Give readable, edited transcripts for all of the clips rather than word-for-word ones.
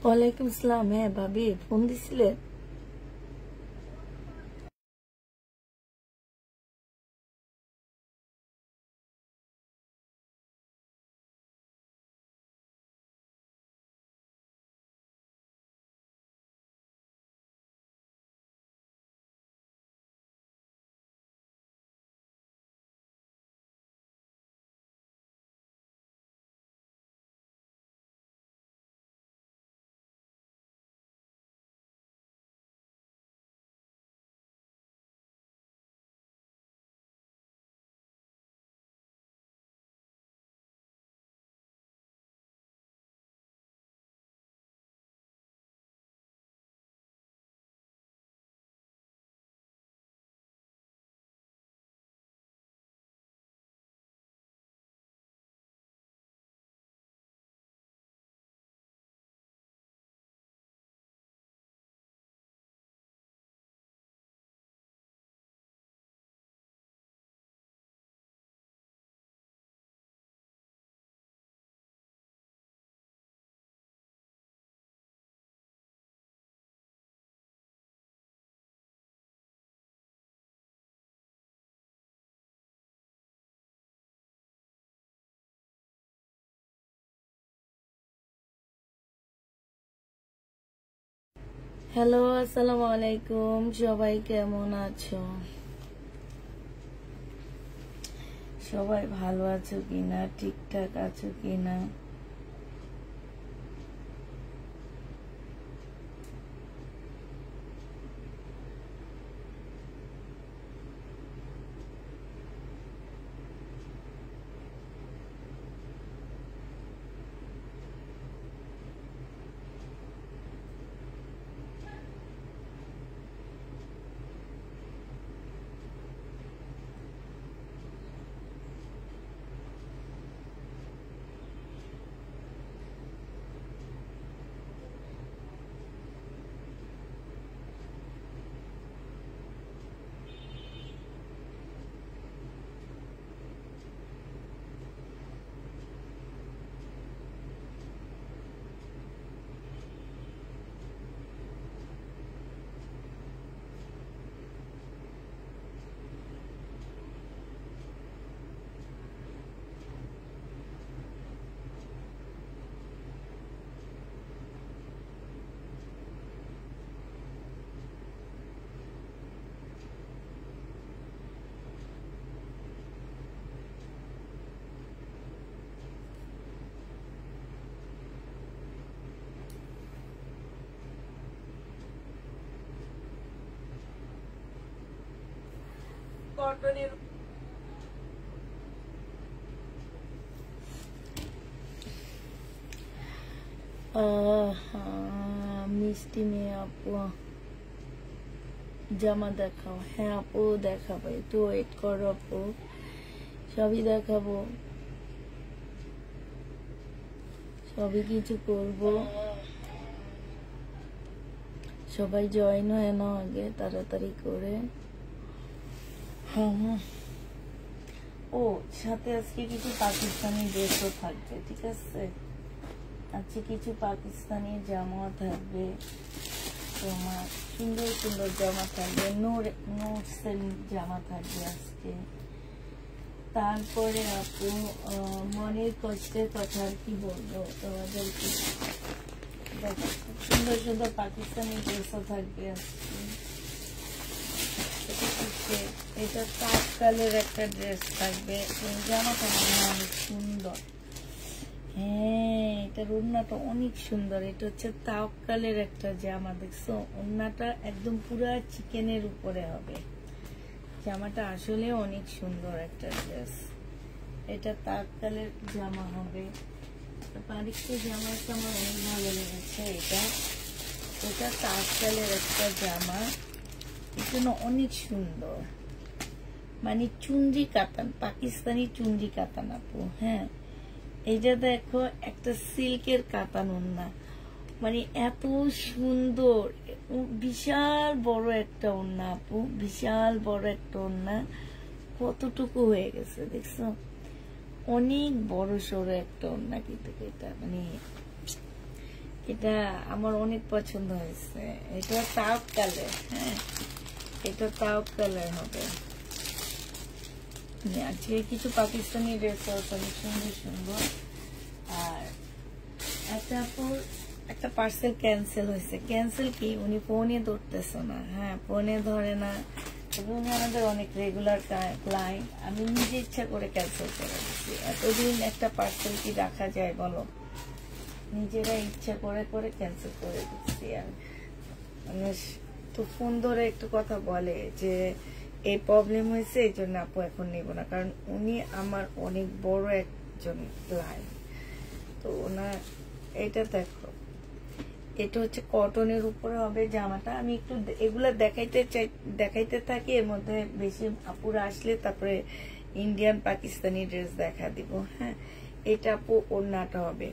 ওয়ালাইকুম আসসালাম। হ্যাঁ ভাবি, ফোন দিছিলে? হ্যালো, আসসালামু আলাইকুম। সবাই কেমন আছো? সবাই ভালো আছো কিনা, ঠিকঠাক আছো কিনা? মিষ্টি মেয়ে আপু, জামা দেখাও। হ্যাঁ আপু, দেখাবো, একটু ওয়েট করো আপু, সবই দেখাবো, সবই কিছু করবো। সবাই জয়েন হয়ে নাও আগে তাড়াতাড়ি করে। হ্যাঁ, ও সাথে আজকে কিছু পাকিস্তানি ড্রেসও থাকবে, ঠিক আছে? আজকে কিছু পাকিস্তানি জামা থাকবে, তোমার সুন্দর সুন্দর জামা থাকবে, নোটসের জামা থাকবে আজকে। তারপরে আপু, মনের কষ্টের কথা আর কি বলবো তোমাদেরকে। দেখো, খুব সুন্দর সুন্দর পাকিস্তানি ড্রেসও থাকবে আজকে। এটা তাৎকালের একটা ড্রেস থাকবে, জামাটা মনে হয় অনেক সুন্দর। হ্যাঁ, এটার ওড়নাটা অনেক সুন্দর। এটা হচ্ছে তাওকালের একটা জামা, দেখছো? ওড়নাটা একদম পুরা চিকেনের উপরে হবে। জামাটা আসলে অনেক সুন্দর একটা ড্রেস। এটা তাওকালের জামা হবে। পারিক্ত জামাটা আমার অনেক ভালো লেগেছে। এটা তাওকালের একটা জামা, এর জন্য অনেক সুন্দর। মানে চুনরি কাতান, পাকিস্তানি চুনরি কাতান আপু। হ্যাঁ, এইটা দেখো, একটা সিল্কের কাতান ওড়না, মানে এত সুন্দর। বিশাল বড় একটা ওড়না আপু, বিশাল বড় একটা ওড়না। কতটুকু হয়ে গেছে দেখছো? অনেক বড় সড়ো একটা ওড়না, কিন্তু এটা মানে এটা আমার অনেক পছন্দ হয়েছে। এটা তাওক কালার, হ্যাঁ এটা তাওক কালার হবে। আজকে কিছু পাকিস্তানি ড্রেস অনেক সুন্দর সুন্দর। আর একটা পার্সেল ক্যান্সেল হয়েছে। ক্যান্সেল কি, উনি ফোনে ধরতেছে না, হ্যাঁ ফোনে ধরে না। উনি আমাদের অনেক রেগুলার ক্লায়েন্ট, আমি নিজে ইচ্ছা করে ক্যান্সেল করে দিচ্ছি। এতদিন একটা পার্সেল কি রাখা যায় বলো, নিজেরা ইচ্ছা করে করে ক্যান্সেল করে দিচ্ছি। আর মানে তো ফোন ধরে একটু কথা বলে যে এই প্রবলেম হয়েছে, এই জন্য আপু এখন নেব না, কারণ উনি আমার অনেক বড় একজন ক্লায়েন্ট। তো ওনার এটা দেখো, এটা হচ্ছে কটনের উপরে হবে জামাটা। আমি একটু এগুলা দেখাইতে থাকি, এর মধ্যে বেশি আপুরা আসলে তারপরে ইন্ডিয়ান পাকিস্তানি ড্রেস দেখা দিব। হ্যাঁ এটা আপু ওড়নাটা হবে।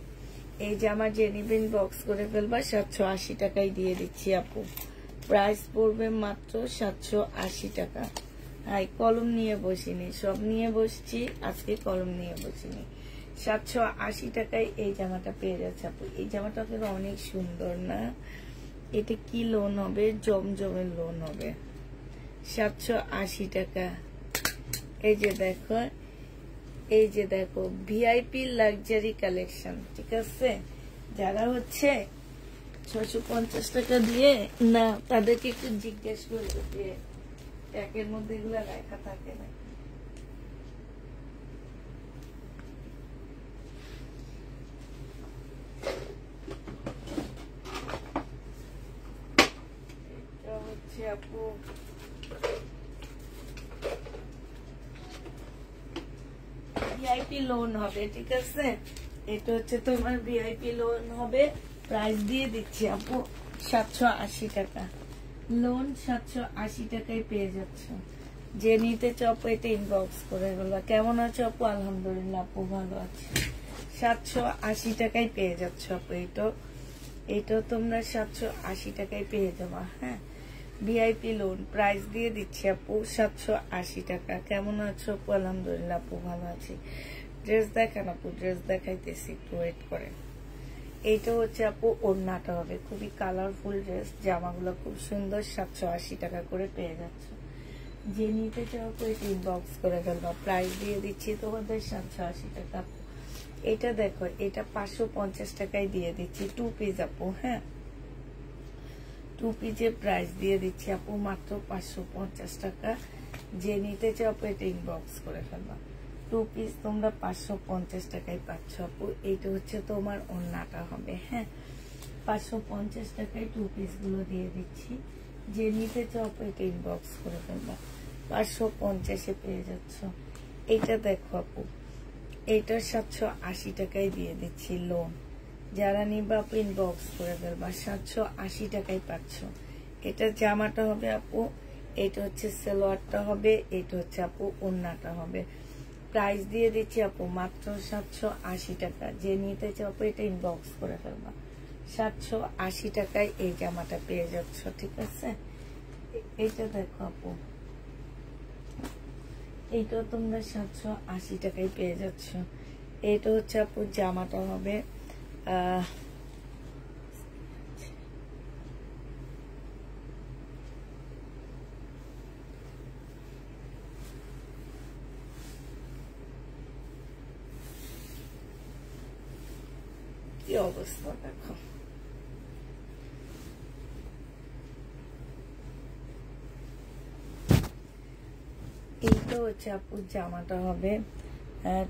এই জামা যে নিবেন বক্স করে ফেলবা, 780 টাকায় দিয়ে দিচ্ছি আপু। প্রাইস পড়বে মাত্র 780 টাকা। হাই কলম নিয়ে বসিনি, সব নিয়ে বসছি, আজকে কলম নিয়ে বসিনি। 780 টাকায় এই জামাটা পেয়ে যাচ্ছে আপু। এই জামাটা কিন্তু অনেক সুন্দর না? এটা কি লোন হবে, জমজমের লোন হবে। 780 টাকা। এই যে দেখো ভিআইপি লাক্সারি কালেকশন, ঠিক আছে? যারা হচ্ছে 650 টাকা দিয়ে না, তাদেরকে একটু জিজ্ঞেস করবো যে ট্যাগের মধ্যে এগুলো লেখা থাকে না। এটা হচ্ছে আপু ভিআইপি লোন হবে, ঠিক আছে? এটা হচ্ছে তোমার ভিআইপি লোন হবে। প্রাইস দিয়ে দিচ্ছি আপু 780 টাকা। লোন 780 টাকায় পেয়ে যাচ্ছ। যে নিতে চাও এটা ইনবক্স করে বলবা। কেমন আছো আপু? আলহামদুলিল্লাহ আপু ভালো আছি। 780 টাকায় পেয়ে যাচ্ছ আপু। এটা তোমরা 780 টাকায় পেয়ে যাবা। হ্যাঁ ভিআইপি লোন প্রাইস দিয়ে দিচ্ছি আপু 780 টাকা। কেমন আছো আপু? আলহামদুলিল্লাহ আপু ভালো আছি। ড্রেস দেখান আপু, ড্রেস দেখাইতেছি, একটু ওয়েট করে। এইটা হচ্ছে আপু ওড়নাটা হবে, খুবই কালারফুল ড্রেস। জামাগুলো খুব সুন্দর, 780 টাকা করে পেয়ে যাচ্ছ। যে নিতে চাও তো এটা ইনবক্স করে ফেলবা। প্রাইস দিয়ে দিচ্ছি তোমাদের 780 টাকা। এটা দেখো, এটা 550 টাকায় দিয়ে দিচ্ছি, 2 পিস আপু। হ্যাঁ 2 পিসের প্রাইস দিয়ে দিচ্ছি আপু মাত্র 550 টাকা। যে নিতে চাও এটা ইনবক্স করে ফেলবা। 2 পিস তোমরা 550 টাকায় পাচ্ছ আপু। এইটা হচ্ছে তোমার ওড়নাটা হবে। হ্যাঁ 550 টাকায় 2 পিস গুলো দিয়ে দিচ্ছি। যে নিতে চাও এটা ইনবক্স করে ফেলবা। 550-এ পেয়ে যাচ্ছ। এইটা দেখো আপু, এইটা 780 টাকায় দিয়ে দিচ্ছি লোন। যারা নিবা আপু ইনবক্স করে ফেলবা। 780 টাকায় পাচ্ছ। এটা জামাটা হবে আপু, এটা হচ্ছে সালোয়ারটা হবে, এটা হচ্ছে আপু ওড়নাটা হবে। প্রাইস দিয়ে দিচ্ছি আপু মাত্র 780 টাকা। যে নিতে চাও আপু এটা ইনবক্স করে ফেলবা। 780 টাকায় এই জামাটা পেয়ে যাচ্ছ, ঠিক আছে? এইটা দেখো আপু, এইটা তোমরা 780 টাকায় পেয়ে যাচ্ছ। এটা হচ্ছে আপু জামাটা হবে। কি অবস্থা দেখো, এইটা হচ্ছে আপু জামাটা হবে।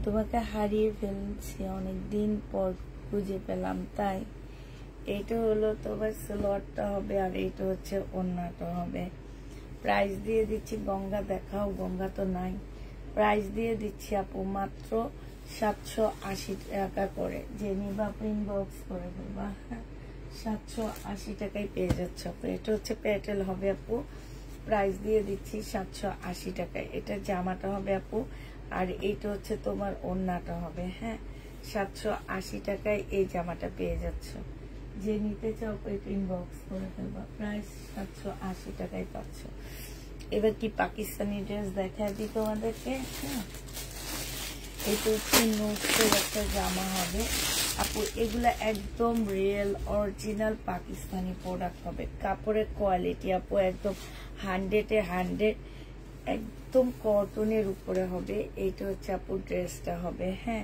তোমাকে হারিয়ে ফেলছি, অনেকদিন পর খুঁজে পেলাম তাই। এইটা হলো তোমার সালোয়ারটা হবে, আর এইটা হচ্ছে ওড়নাটা হবে। প্রাইস দিয়ে দিচ্ছি, গঙ্গা দেখাও, গঙ্গা তো নাই। প্রাইস দিয়ে দিচ্ছি আপু মাত্র 780 টাকা করে। যে নিবা আপু ইনবক্স করে দেবা। 780 টাকায় পেয়ে যাচ্ছে আপু। এটা হচ্ছে প্যাটেল হবে আপু। প্রাইস দিয়ে দিচ্ছি 780 টাকায়। এটা জামাটা হবে আপু, আর এইটা হচ্ছে তোমার ওড়নাটা হবে। হ্যাঁ 780 টাকায় এই জামাটা পেয়ে যাচ্ছ। যে নিতে চাও এটা ইনবক্স করে ফেলবা। প্রাইস 780 টাকায় পাচ্ছ। এবার কি পাকিস্তানি ড্রেস দেখা দিই তোমাদেরকে। হ্যাঁ এটা হচ্ছে নোটসের একটা জামা হবে আপু। এগুলা একদম রিয়েল অরিজিনাল পাকিস্তানি প্রোডাক্ট হবে। কাপড়ের কোয়ালিটি আপু একদম 100-এ 100, একদম কটনের উপরে হবে। এইটা হচ্ছে আপু ড্রেসটা হবে। হ্যাঁ,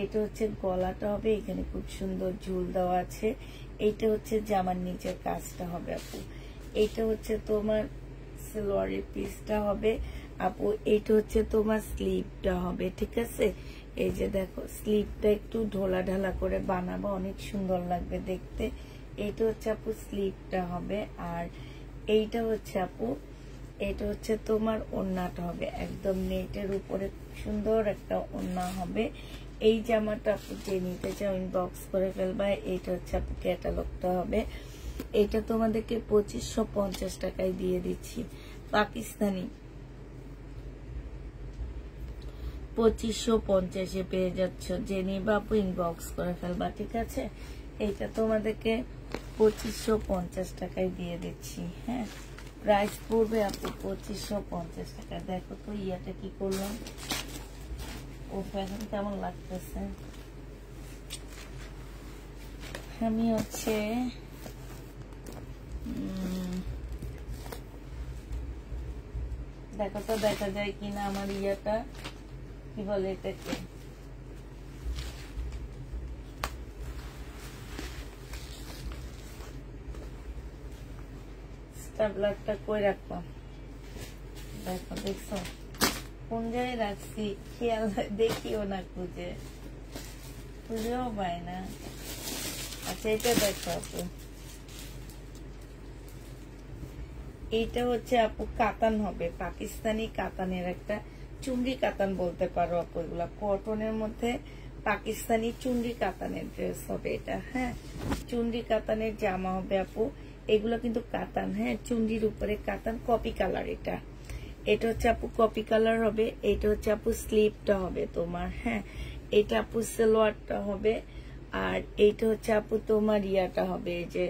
এটা হচ্ছে গলাটা হবে, এখানে খুব সুন্দর ঝুল দেওয়া আছে। এইটা হচ্ছে জামার নিচের কাজটা হবে আপু। এইটা হচ্ছে তোমার সালোয়ারের পিসটা হবে আপু। এইটা হচ্ছে তোমার স্লিভটা হবে, ঠিক আছে। এই যে দেখো স্লিভটা একটু ঢোলা ঢালা করে বানাবো, অনেক সুন্দর লাগবে দেখতে। এইটা হচ্ছে আপু স্লিভটা হবে। আর এইটা হচ্ছে আপু, এটা হচ্ছে তোমার ওড়নাটা হবে একদম নেটের উপরে, সুন্দর একটা ওড়না হবে। এই জামাটা আপু যে নিতে চাও ইনবক্স করে ফেলবা। এইটা হচ্ছে আপু ক্যাটালগটা হবে। এটা তোমাদেরকে 2550 টাকায় দিয়ে দিচ্ছি পাকিস্তানি। 2550-এ পেয়ে যাচ্ছ, যে নিবা আপু ইনবক্স করে ফেলবা, ঠিক আছে। এইটা তোমাদেরকে 2550 টাকায় দিয়ে দিচ্ছি। হ্যাঁ, প্রাইস পড়বে আপু 2550 টাকা। দেখো তো ইয়াটা কি করলাম, ও ফ্যাশন কেমন লাগতেছে। আমি হচ্ছে দেখো তো দেখা যায় কিনা আমার ইয়াটা, কি বলে এটাকে, স্টেপলারটা কই রাখলাম দেখো, দেখছো কোন জায়গায় রাখছি, খেয়াল দেখিও না, খুঁজেও পায় না। আচ্ছা এটা দেখো আপু, এইটা হচ্ছে আপু কাতান হবে, পাকিস্তানি কাতানের একটা চুন্ডি কাতান বলতে পারো আপু। এগুলা কটনের মধ্যে পাকিস্তানি চুন্ডি কাতানের ড্রেস হবে এটা। হ্যাঁ, চুন্ডি কাতানের জামা হবে আপু। এগুলো কিন্তু কাতান, হ্যাঁ, চুন্ডির উপরে কাতান, কপি কালার। এটা এটা হচ্ছে আপু কপি কালার হবে। এটা হচ্ছে আপু স্লিভটা হবে তোমার। হ্যাঁ, এটা আপু সালোয়ারটা হবে। আর এইটা হচ্ছে আপু তোমার ইয়াটা হবে, এই যে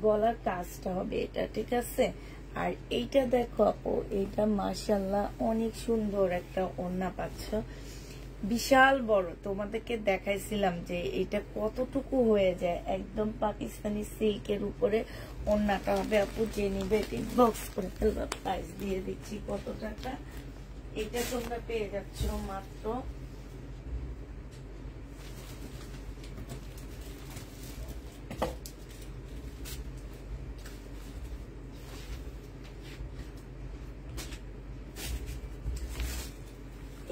গলার কাজটা হবে এটা, ঠিক আছে। আর এইটা দেখো আপু, এইটা মাশাআল্লাহ অনেক সুন্দর একটা ওড়না পাচ্ছ, বিশাল বড়। তোমাদেরকে দেখাইছিলাম যে এটা কতটুকু হয়ে যায়, একদম পাকিস্তানি সিল্কের উপরে ওড়নাটা হবে আপু। যে নিবে ইনবক্স করে ফেলবা, প্রাইস দিয়ে দিচ্ছি কত টাকা। এটা তোমরা পেয়ে যাচ্ছ মাত্র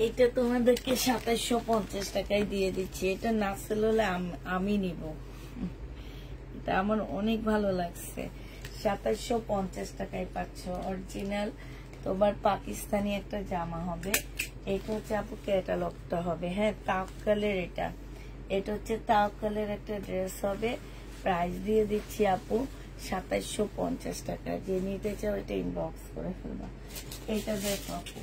এটা তোমাদেরকে 2750 টাকায় দিয়ে দিচ্ছি। এটা না সেল হলে আমি নিব, এটা আমার অনেক ভালো লাগছে। 2750 টাকায় পাচ্ছ অরিজিনাল তোমার পাকিস্তানি একটা জামা হবে। এটা হচ্ছে আপু ক্যাটালগটা হবে। হ্যাঁ, তাওয়াক্কালের এটা হচ্ছে তাওয়াক্কালের একটা ড্রেস হবে। প্রাইস দিয়ে দিচ্ছি আপু 2750 টাকা। যে নিতে চাও এটা ইনবক্স করে ফেলবা। এটা দেখো আপু,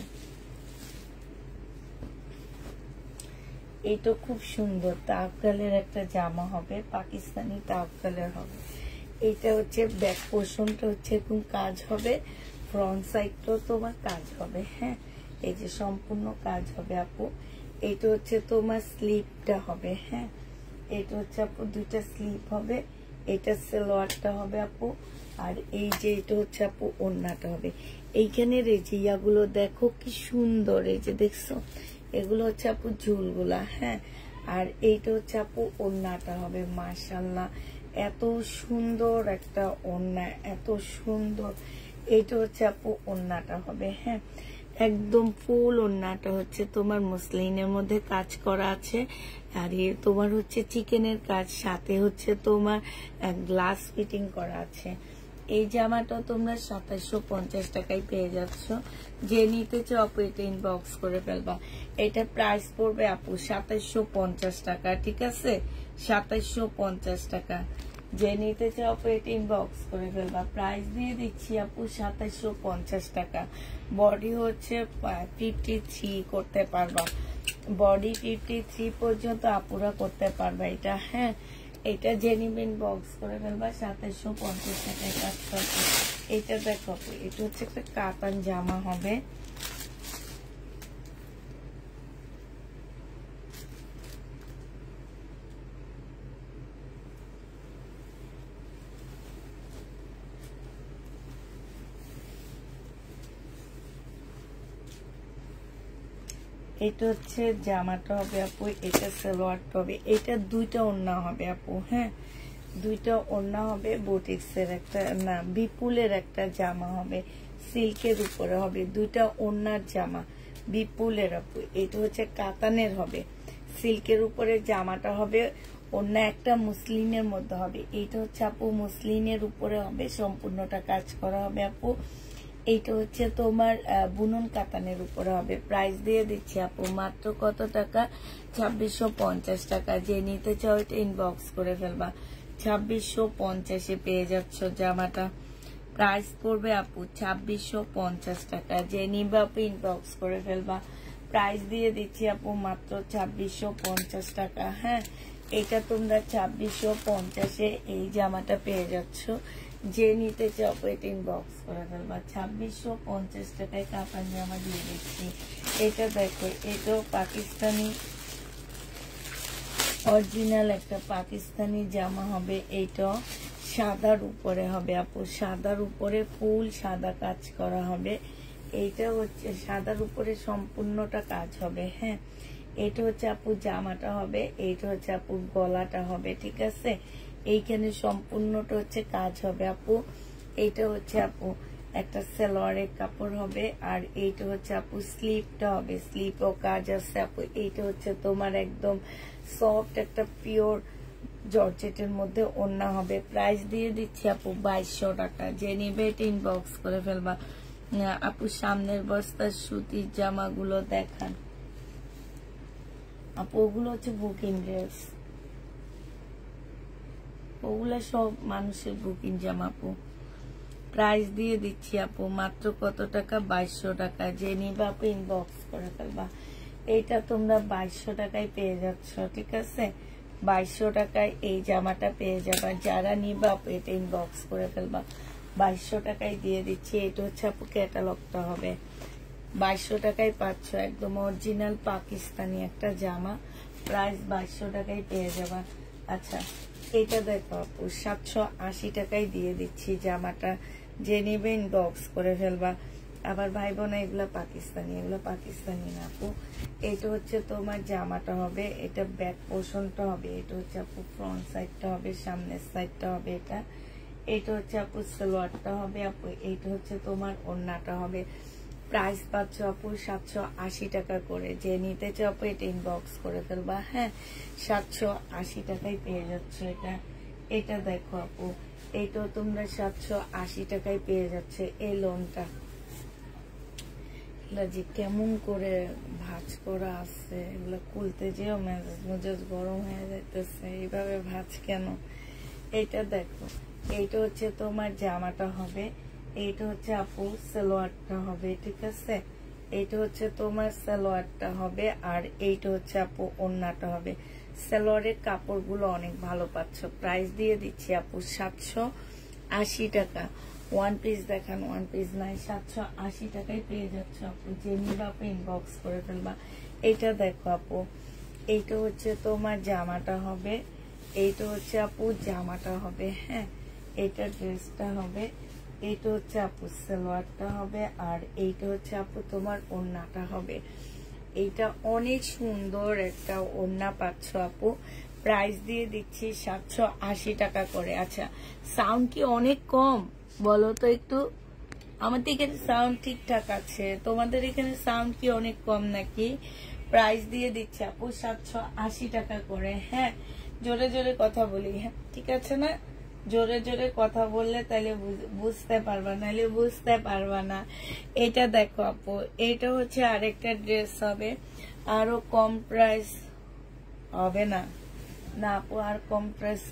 এটা খুব সুন্দর তাওয়াক্কালের একটা জামা হবে, পাকিস্তানি তাওয়াক্কালের হবে। এটা হচ্ছে ব্যাক পোর্শনটা হচ্ছে এরকম কাজ হবে, ফ্রন্ট সাইডটাও তোমার কাজ হবে। হ্যাঁ, এই যে সম্পূর্ণ কাজ হবে আপু। এটা হচ্ছে তোমার স্লিভটা হবে। হ্যাঁ, এটা হচ্ছে আপু দুইটা স্লিভ হবে। এটা সালোয়ারটা হবে আপু। আর এই যে এটা হচ্ছে আপু ওড়নাটা হবে। এইখানের এই যে ইয়াগুলো দেখো কি সুন্দর, এই যে দেখছো, এগুলো হচ্ছে আপু ঝুলগুলা। হ্যাঁ, আর এইটা হচ্ছে আপু ওড়নাটা হবে। মাশাআল্লাহ এত সুন্দর একটা ওড়না, এত সুন্দর। এইটা হচ্ছে আপু ওড়নাটা হবে। হ্যাঁ, একদম ফুল ওড়নাটা হচ্ছে তোমার মসলিনের মধ্যে কাজ করা আছে। আর তোমার হচ্ছে চিকেনের কাজ, সাথে হচ্ছে তোমার গ্লাস ফিটিং করা আছে। এই জামাটা তোমরা 2750 টাকায় পেয়ে যাচ্ছ। যে নিতে চাও আপু এটা ইনবক্স করে ফেলবা। এটা প্রাইস পড়বে আপু 2750 টাকা, ঠিক আছে। 2750 টাকা। যে নিতে চাও আপু এটা ইনবক্স করে ফেলবা। প্রাইস দিয়ে দিচ্ছি আপু 2750 টাকা। বডি হচ্ছে 53 করতে পারবা, বডি 53 পর্যন্ত আপুরা করতে পারবা এটা। হ্যাঁ, এটা জেনিমেন বক্স করে ফেলবা। 2750 টাকায় কাজ করবে। এটা দেখো, এটা হচ্ছে একটা কাতান জামা হবে। এটা হচ্ছে জামাটা হবে আপু, এটা সালোয়ারটা হবে, এটা দুইটা ওড়না হবে আপু। হ্যাঁ, দুইটা ওড়না হবে, বুটিক্সের একটা না বিপুলের একটা জামা হবে, সিল্কের উপরে হবে, দুইটা ওড়নার জামা বিপুলের আপু। এটা হচ্ছে কাতানের হবে, সিল্কের উপরে জামাটা হবে, ওড়না একটা মুসলিনের মধ্যে হবে। এইটা হচ্ছে আপু মুসলিনের উপরে হবে, সম্পূর্ণটা কাজ করা হবে আপু। এইটা হচ্ছে তোমার বুনন কাতানের উপরে হবে। প্রাইস দিয়ে দিচ্ছি আপু মাত্র কত টাকা? 2650 টাকা। যে নিতে চাও এটা ইনবক্স করে ফেলবা। 2650-এ পেয়ে যাচ্ছ জামাটা। প্রাইস পড়বে আপু 2650 টাকা। যে নিবা আপু ইনবক্স করে ফেলবা। প্রাইস দিয়ে দিচ্ছি আপু মাত্র 2650 টাকা। হ্যাঁ, এটা তোমরা 2650-এ এই জামাটা পেয়ে যাচ্ছ। যে নিতে চাও এটা ইনবক্স করে ফেলবা। 2650 টাকায় কাতান জামা দিয়ে দিচ্ছি। এটা দেখো, এটাও পাকিস্তানি অরিজিনাল একটা পাকিস্তানি জামা হবে। এইটা সাদার উপরে হবে আপু, সাদার উপরে ফুল সাদা কাজ করা হবে। এইটা হচ্ছে সাদার উপরে সম্পূর্ণটা কাজ হবে। হ্যাঁ, এটা হচ্ছে আপু জামাটা হবে, এইটা হচ্ছে আপু গলাটা হবে। ঠিক আছে, এইখানে সম্পূর্ণটা হচ্ছে কাজ হবে আপু। এইটা হচ্ছে আপু একটা সালোয়ারের কাপড় হবে, আর এইটা হচ্ছে আপু স্লিপটা হবে, স্লিপও কাজ আছে আপু। এইটা হচ্ছে তোমার একদম সফট একটা পিওর জর্জেটের মধ্যে ওড়না হবে। প্রাইস দিয়ে দিচ্ছি আপু 2200 টাকা। যে নিবে এটা ইনবক্স করে ফেলবা। আপু সামনের বস্তার সুতির জামাগুলো দেখান আপু, ওগুলো হচ্ছে বুকিং ড্রেস, ওগুলো সব মানুষের বুকিং জামা আপু। প্রাইস দিয়ে দিচ্ছি আপু মাত্র কত টাকা? 2200 টাকা। যে নিবা আপু ইনবক্স করে ফেলবা। এইটা তোমরা 2200 টাকায় পেয়ে যাচ্ছ। ঠিক আছে, 2200 টাকায় এই জামাটা পেয়ে যাবা। যারা নিবা আপু এটা ইনবক্স করে ফেলবা। 2200 টাকায় দিয়ে দিচ্ছি। এটা হচ্ছে আপু ক্যাটালগটা হবে। 2200 টাকায় পাচ্ছ একদম অরিজিনাল পাকিস্তানি একটা জামা। প্রাইস 2200 টাকায় পেয়ে যাবা। আচ্ছা, এটা দেখো আপু 780 টাকায় দিয়ে দিচ্ছি জামাটা। যে নিবে ইনবক্স করে ফেলবা। আবার ভাই বোন এগুলা পাকিস্তানি, এগুলো পাকিস্তানি না আপু। এটা হচ্ছে তোমার জামাটা হবে, এটা ব্যাক পোর্শনটা হবে, এটা হচ্ছে আপু ফ্রন্ট সাইডটা হবে, সামনের সাইডটা হবে। এটা হচ্ছে আপু সালোয়ারটা হবে আপু। এইটা হচ্ছে তোমার ওড়নাটা হবে। প্রাইস পাচ্ছ আপু 780 টাকা করে। যে নিতে চাও আপু এটা ইনবক্স করে ফেলবা। হ্যাঁ, 780 টাকায় পেয়ে যাচ্ছ এটা। এটা দেখো আপু, এইটাও তোমরা 780 টাকায় পেয়ে যাচ্ছে। এই লোনটা যে কেমন করে ভাঁজ করা আছে, এগুলো খুলতে যেও মেজাজ গরম হয়ে যাইতেছে। এইভাবে ভাঁজ কেন? এইটা দেখো, এইটা হচ্ছে তোমার জামাটা হবে, এইটা হচ্ছে আপু সালোয়ারটা হবে। ঠিক আছে, এইটা হচ্ছে তোমার সালোয়ারটা হবে, আর এইটা হচ্ছে আপু ওড়নাটা হবে। সালোয়ারের কাপড়গুলো অনেক ভালো পাচ্ছ। প্রাইস দিয়ে দিচ্ছি আপু 780 টাকা। ওয়ান পিস দেখান, ওয়ান পিস নাই, 780 টাকায় পেয়ে যাচ্ছ আপু। যে নিবা আপু ইনবক্স করে ফেলবা। এইটা দেখো আপু, এইটা হচ্ছে তোমার জামাটা হবে, এইটা হচ্ছে আপু জামাটা হবে। হ্যাঁ, এইটা ড্রেসটা হবে, এইটা হচ্ছে আপু সালোয়ারটা হবে, আর এইটা হচ্ছে আপু তোমার ওড়নাটা হবে। এইটা অনেক সুন্দর একটা ওড়না পাচ্ছ আপু। প্রাইস দিয়ে দিচ্ছি 780 টাকা করে। আচ্ছা, সাউন্ড কি অনেক কম বলো তো একটু? আমাদের এখানে সাউন্ড ঠিকঠাক আছে, তোমাদের এখানে সাউন্ড কি অনেক কম নাকি? প্রাইস দিয়ে দিচ্ছি আপু 780 টাকা করে। হ্যাঁ, জোরে জোরে কথা বলি। হ্যাঁ, ঠিক আছে না? জোরে জোরে কথা বললে তাহলে বুঝতে পারবা, নাহলে বুঝতে পারবা না। এটা দেখো আপু, এটা হচ্ছে আরেকটা ড্রেস হবে, আরো কম প্রাইস হবে না। না আপু, আর কম প্রাইস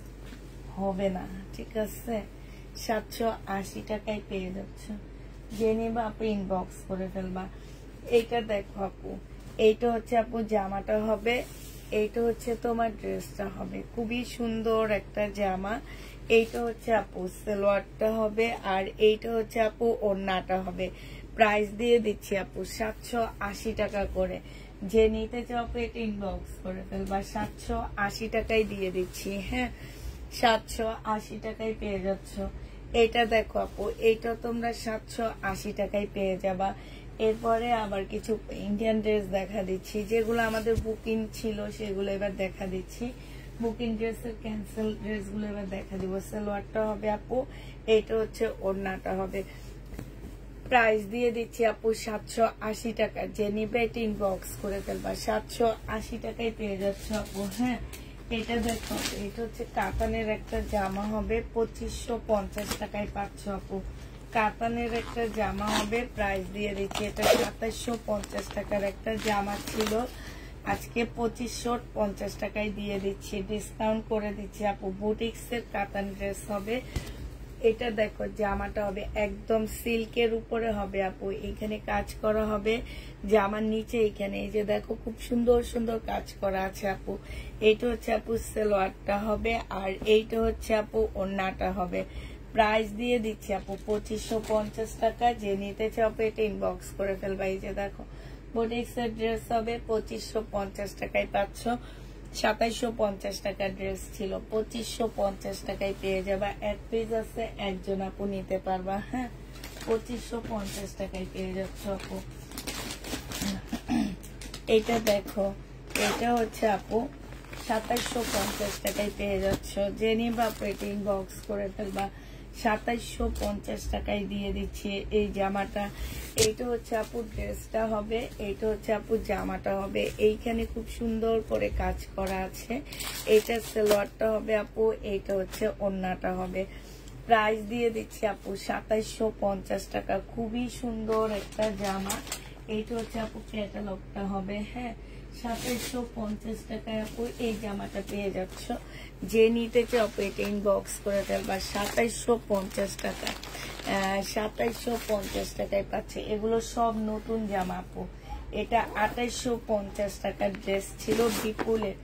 হবে না। ঠিক আছে, 780 টাকায় পেয়ে যাচ্ছ। যে নিবা আপু ইনবক্স করে ফেলবা। এইটা দেখো আপু, এইটা হচ্ছে আপু জামাটা হবে, এইটা হচ্ছে তোমার ড্রেসটা হবে। খুবই সুন্দর একটা জামা। এইটা হচ্ছে আপু সালোয়ারটা হবে, আর এইটা হচ্ছে আপু ওড়নাটা হবে। প্রাইস দিয়ে দিচ্ছি আপু 780 টাকা করে। যে নিতে চাও আপু এটা ইনবক্স করে ফেলবা। 780 টাকায় দিয়ে দিচ্ছি। হ্যাঁ, 780 টাকায় পেয়ে যাচ্ছ। এইটা দেখো আপু, এইটা তোমরা 780 টাকায় পেয়ে যাবা। এরপরে আবার কিছু ইন্ডিয়ান ড্রেস দেখা দিচ্ছি, যেগুলো আমাদের বুকিং ছিল সেগুলো এবার দেখা দিচ্ছি। বুকিং ড্রেসের ক্যান্সেল ড্রেসগুলো এবার দেখা দিব। সালোয়ারটা হবে আপু, এইটা হচ্ছে ওড়নাটা হবে। প্রাইস দিয়ে দিচ্ছি আপু 780 টাকা। যে নিবে এটা ইনবক্স করে ফেলবা, 780 টাকায় পেয়ে যাচ্ছে আপু। হ্যাঁ, এটা দেখো, এটা হচ্ছে কাতানের একটা জামা হবে, 2550 টাকায় পাচ্ছ আপু। কাতানের একটা জামা হবে, প্রাইস দিয়ে দিচ্ছি এটা 2750 টাকার একটা জামা ছিল, আজকে 2550 টাকায় দিয়ে দিচ্ছি, ডিসকাউন্ট করে দিচ্ছি আপু। বুটিক্সের কাতান ড্রেস হবে। এটা দেখো, জামাটা হবে একদম সিল্কের উপরে হবে আপু, এখানে কাজ করা হবে জামার নিচে, এখানে এই যে দেখো খুব সুন্দর সুন্দর কাজ করা আছে আপু। এইটা হচ্ছে আপু সালোয়ারটা হবে, আর এইটা হচ্ছে আপু ওড়নাটা হবে। প্রাইস দিয়ে দিচ্ছি আপু 2550 টাকা। যে নিতে চাও আপু এটা ইনবক্স করে ফেলবা। এই যে দেখো, বুটিক্সের ড্রেস হবে 2550 টাকায় পাচ্ছ। 2750 টাকার ড্রেস ছিল, 2550 টাকায় পেয়ে যাবা। এক পিস আছে, একজন আপু নিতে পারবা। হ্যাঁ, 2550 টাকায় পেয়ে যাচ্ছ আপু। এটা দেখো, এটা হচ্ছে আপু 2750 টাকায় পেয়ে যাচ্ছ। যে নিবা আপু এটা ইনবক্স করে ফেলবা। 2750 টাকায় দিয়ে দিচ্ছি এই জামাটা। এইটা হচ্ছে আপু ড্রেসটা হবে, এইটা হচ্ছে আপু জামাটা হবে। এইখানে খুব সুন্দর করে কাজ করা আছে। এইটা সালোয়ারটা হবে আপু, এইটা হচ্ছে ওড়নাটা হবে। প্রাইস দিয়ে দিচ্ছি আপু 2750 টাকা। খুবই সুন্দর একটা জামা। এইটা হচ্ছে আপু ক্যাটালগটা হবে। হ্যাঁ, 2750 টাকায় আপু এই জামাটা পেয়ে যাচ্ছ। যে নিতে চাও আপু এটা ইনবক্স করে ফেলবা। 2750 টাকা, 2750 টাকায় পাচ্ছে। এগুলো সব নতুন জামা আপু। এটা 2850 টাকার ড্রেস ছিল বিপুলের।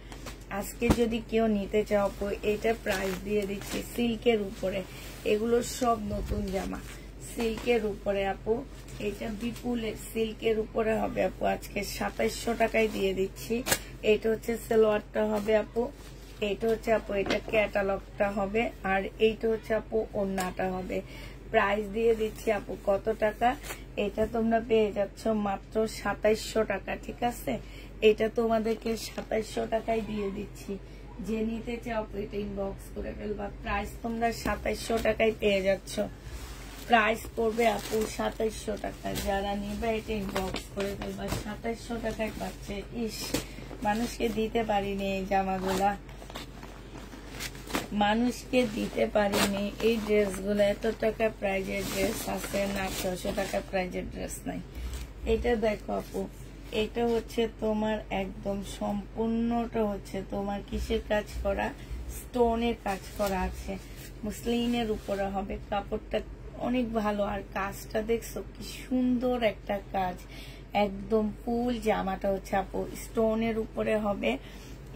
আজকে যদি কেউ নিতে চাও আপু এটা প্রাইস দিয়ে দিচ্ছি সিল্কের উপরে। এগুলো সব নতুন জামা সিল্কের উপরে আপু। এটা বিপুলের সিল্কের উপরে হবে আপু, আজকে 2700 টাকায় দিয়ে দিচ্ছি। এটা হচ্ছে সালোয়ারটা হবে আপু, এইটা হচ্ছে আপু এটা ক্যাটালগটা হবে, আর এইটা হচ্ছে আপু ওড়নাটা হবে। প্রাইস দিয়ে দিচ্ছি আপু কত টাকা? এটা তোমরা পেয়ে যাচ্ছ মাত্র 2700 টাকা। ঠিক আছে, এটা তোমাদেরকে 2700 টাকায় দিয়ে দিচ্ছি। যে নিতে চাও আপু এটা ইনবক্স করে ফেলবা। প্রাইস তোমরা 2700 টাকায় পেয়ে যাচ্ছ। প্রাইস পড়বে আপু 2700 টাকা। যারা নিবে এটা ইনবক্স করে ফেলবা। 2700 টাকায় পাচ্ছে। ইস, মানুষকে দিতে পারিনি এই জামাগুলা, মানুষকে দিতে পারিনি এই ড্রেসগুলো। এত টাকা প্রাইজের ড্রেস আছে না, 600 টাকা প্রাইজের ড্রেস নাই। এটা দেখো আপু, এটা হচ্ছে তোমার একদম সম্পূর্ণটা হচ্ছে তোমার কিসের কাজ করা, স্টোনের কাজ করা আছে, মুসলিনের উপরে হবে। কাপড়টা অনেক ভালো, আর কাজটা দেখছো কি সুন্দর একটা কাজ। একদম ফুল জামাটা হচ্ছে আপু স্টোনের উপরে হবে।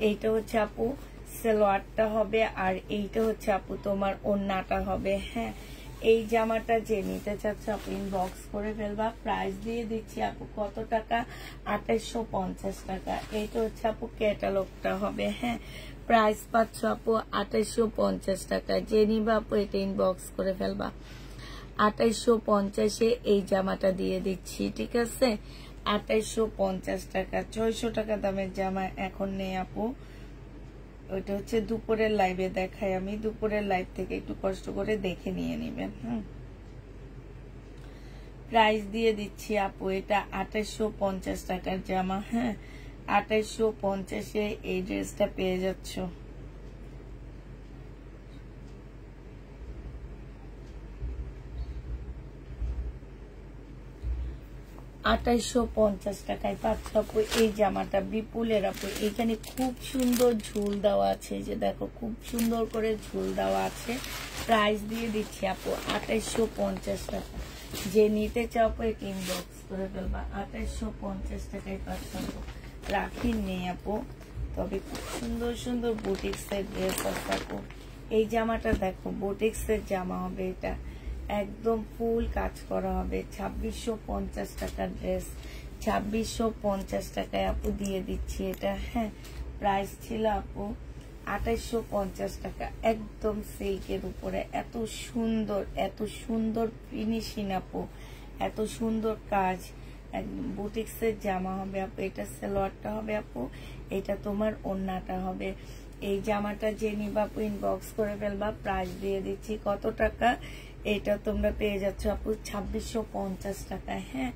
এইটা হচ্ছে আপু সালোয়ারটা হবে, আর এইটা হচ্ছে আপু তোমার ওড়নাটা হবে। হ্যাঁ, এই জামাটা যে নিতে চাচ্ছে আপু ইনবক্স করে ফেলবা। প্রাইস দিয়ে দিচ্ছি আপু কত টাকা? 2850 টাকা। এইটা হচ্ছে আপু ক্যাটালগটা হবে। হ্যাঁ, প্রাইস পাচ্ছ আপু 2850 টাকা। যে নিবা আপু এটা ইনবক্স করে ফেলবা। 2850-এ এই জামাটা দিয়ে দিচ্ছি। ঠিক আছে, 2850 টাকা। 600 টাকা দামের জামা এখন নেই আপু। ওইটা হচ্ছে দুপুরের লাইভে দেখাই আমি। দুপুরের লাইভ থেকে একটু কষ্ট করে দেখে নিয়ে নিবেন। প্রাইস দিয়ে দিচ্ছি আপু এটা 2850 টাকার জামা। হ্যাঁ, 2850-এ এই ড্রেসটা পেয়ে যাচ্ছ। 2850 টাকায় পাচ্ছ আপু এই জামাটা বিপুলের আপু। এখানে খুব সুন্দর ঝুল দেওয়া আছে, যে দেখো খুব সুন্দর করে ঝুল দেওয়া আছে। প্রাইস দিয়ে দিচ্ছি আপু 2850 টাকা। যে নিতে চাও আপু এটা ইনবক্স করে ফেলবা। 2850 টাকায় পাচ্ছ আপু। রাখি নেই আপু, তবে খুব সুন্দর সুন্দর বুটিক্সের ড্রেস আছে আপু। এই জামাটা দেখো বুটিক্সের জামা হবে, এটা একদম ফুল কাজ করা হবে। 2650 টাকার ড্রেস, 2650 টাকায় আপু দিয়ে দিচ্ছি এটা। হ্যাঁ, প্রাইস ছিল আপু 2850 টাকা। একদম সিল্কের উপরে এত সুন্দর, এত সুন্দর ফিনিশিং আপু, এত সুন্দর কাজ। একদম বুটিক্সের জামা হবে আপু। এটা সালোয়ারটা হবে আপু, এটা তোমার ওড়নাটা হবে। এই জামাটা যে নিবা আপু ইনবক্স করে ফেলবা, প্রাইস দিয়ে দিচ্ছি কত টাকা, এটা তোমরা পেয়ে যাচ্ছ আপু 2650 টাকায়। হ্যাঁ,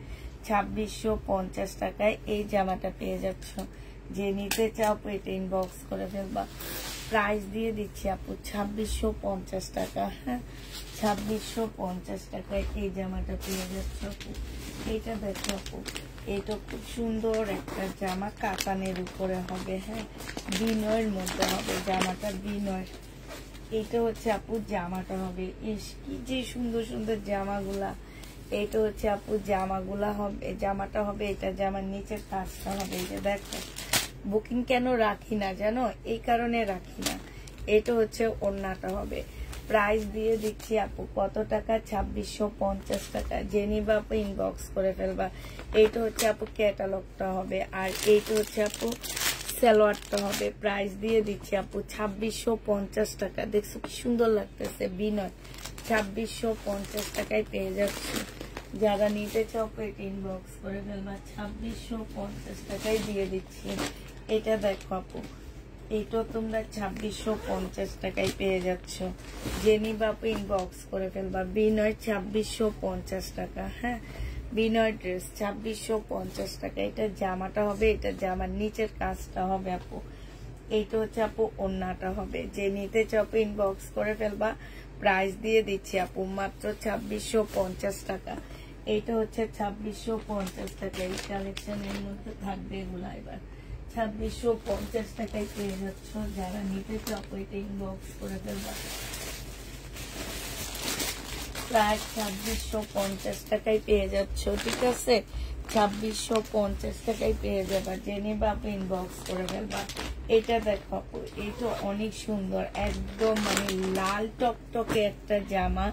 2650 টাকায় এই জামাটা পেয়ে যাচ্ছ। যে নিতে চাও আপু এটা ইনবক্স করে ফেলবা, প্রাইস দিয়ে দিচ্ছি আপু 2650 টাকা। হ্যাঁ, 2650 টাকায় এই জামাটা পেয়ে যাচ্ছ আপু। এইটা দেখো আপু, এটা খুব সুন্দর একটা জামা, কাতানের উপরে হবে। হ্যাঁ, বিনয়ের মধ্যে হবে জামাটা, বিনয়। এটা হচ্ছে আপু জামাটা হবে। ইস কি যে সুন্দর সুন্দর জামাগুলা। এটা হচ্ছে আপু জামাগুলা হবে, জামাটা হবে এটা, জামার নিচের কাজটা হবে। এই যে দেখো, বুকিং কেন রাখি না জানো, এই কারণে রাখি না। এটা হচ্ছে ওড়নাটা হবে। প্রাইস দিয়ে দিচ্ছি আপু কত টাকা, 2650 টাকা। যে নিবা আপু ইনবক্স করে ফেলবা। এইটা হচ্ছে আপু ক্যাটালগটা হবে, আর এইটা হচ্ছে আপু সালোয়ারটা হবে। প্রাইস দিয়ে দিচ্ছি আপু 2650 টাকা। দেখছো কি সুন্দর লাগতেছে, বিনয়। 2650 টাকায় পেয়ে যাচ্ছি। যারা নিতে চাও এটা ইনবক্স করে ফেলবা, 2650 টাকায় দিয়ে দিচ্ছি। এটা দেখো আপু, এইটা তোমরা 2650 টাকায় পেয়ে যাচ্ছ। যে নিবা আপু ইনবক্স করে ফেলবা। বিনয় 2650 টাকা। হ্যাঁ, বিনয় ড্রেস 2650 টাকা। এটা জামাটা হবে, এটা জামার নিচের কাজটা হবে আপু। এইটা হচ্ছে আপু ওড়নাটা হবে। যে নিতে চাও আপু ইনবক্স করে ফেলবা, প্রাইস দিয়ে দিচ্ছি আপু মাত্র 2650 টাকা। এইটা হচ্ছে 2650 টাকা। এই কালেকশনের মধ্যে থাকবে এগুলা। এবার 2650 টাকায় পেয়ে যাচ্ছ। যারা নিতে চাও এটা ইনবক্স করে ফেলবা, প্রায় 2650 টাকায় পেয়ে যাচ্ছ। ঠিক আছে, 2650 টাকায় পেয়ে যাবা। জেনে বা আপনি ইনবক্স করে ফেলবা। এটা দেখো আপু, এটা অনেক সুন্দর, একদম মানে লাল টকটকে একটা জামা।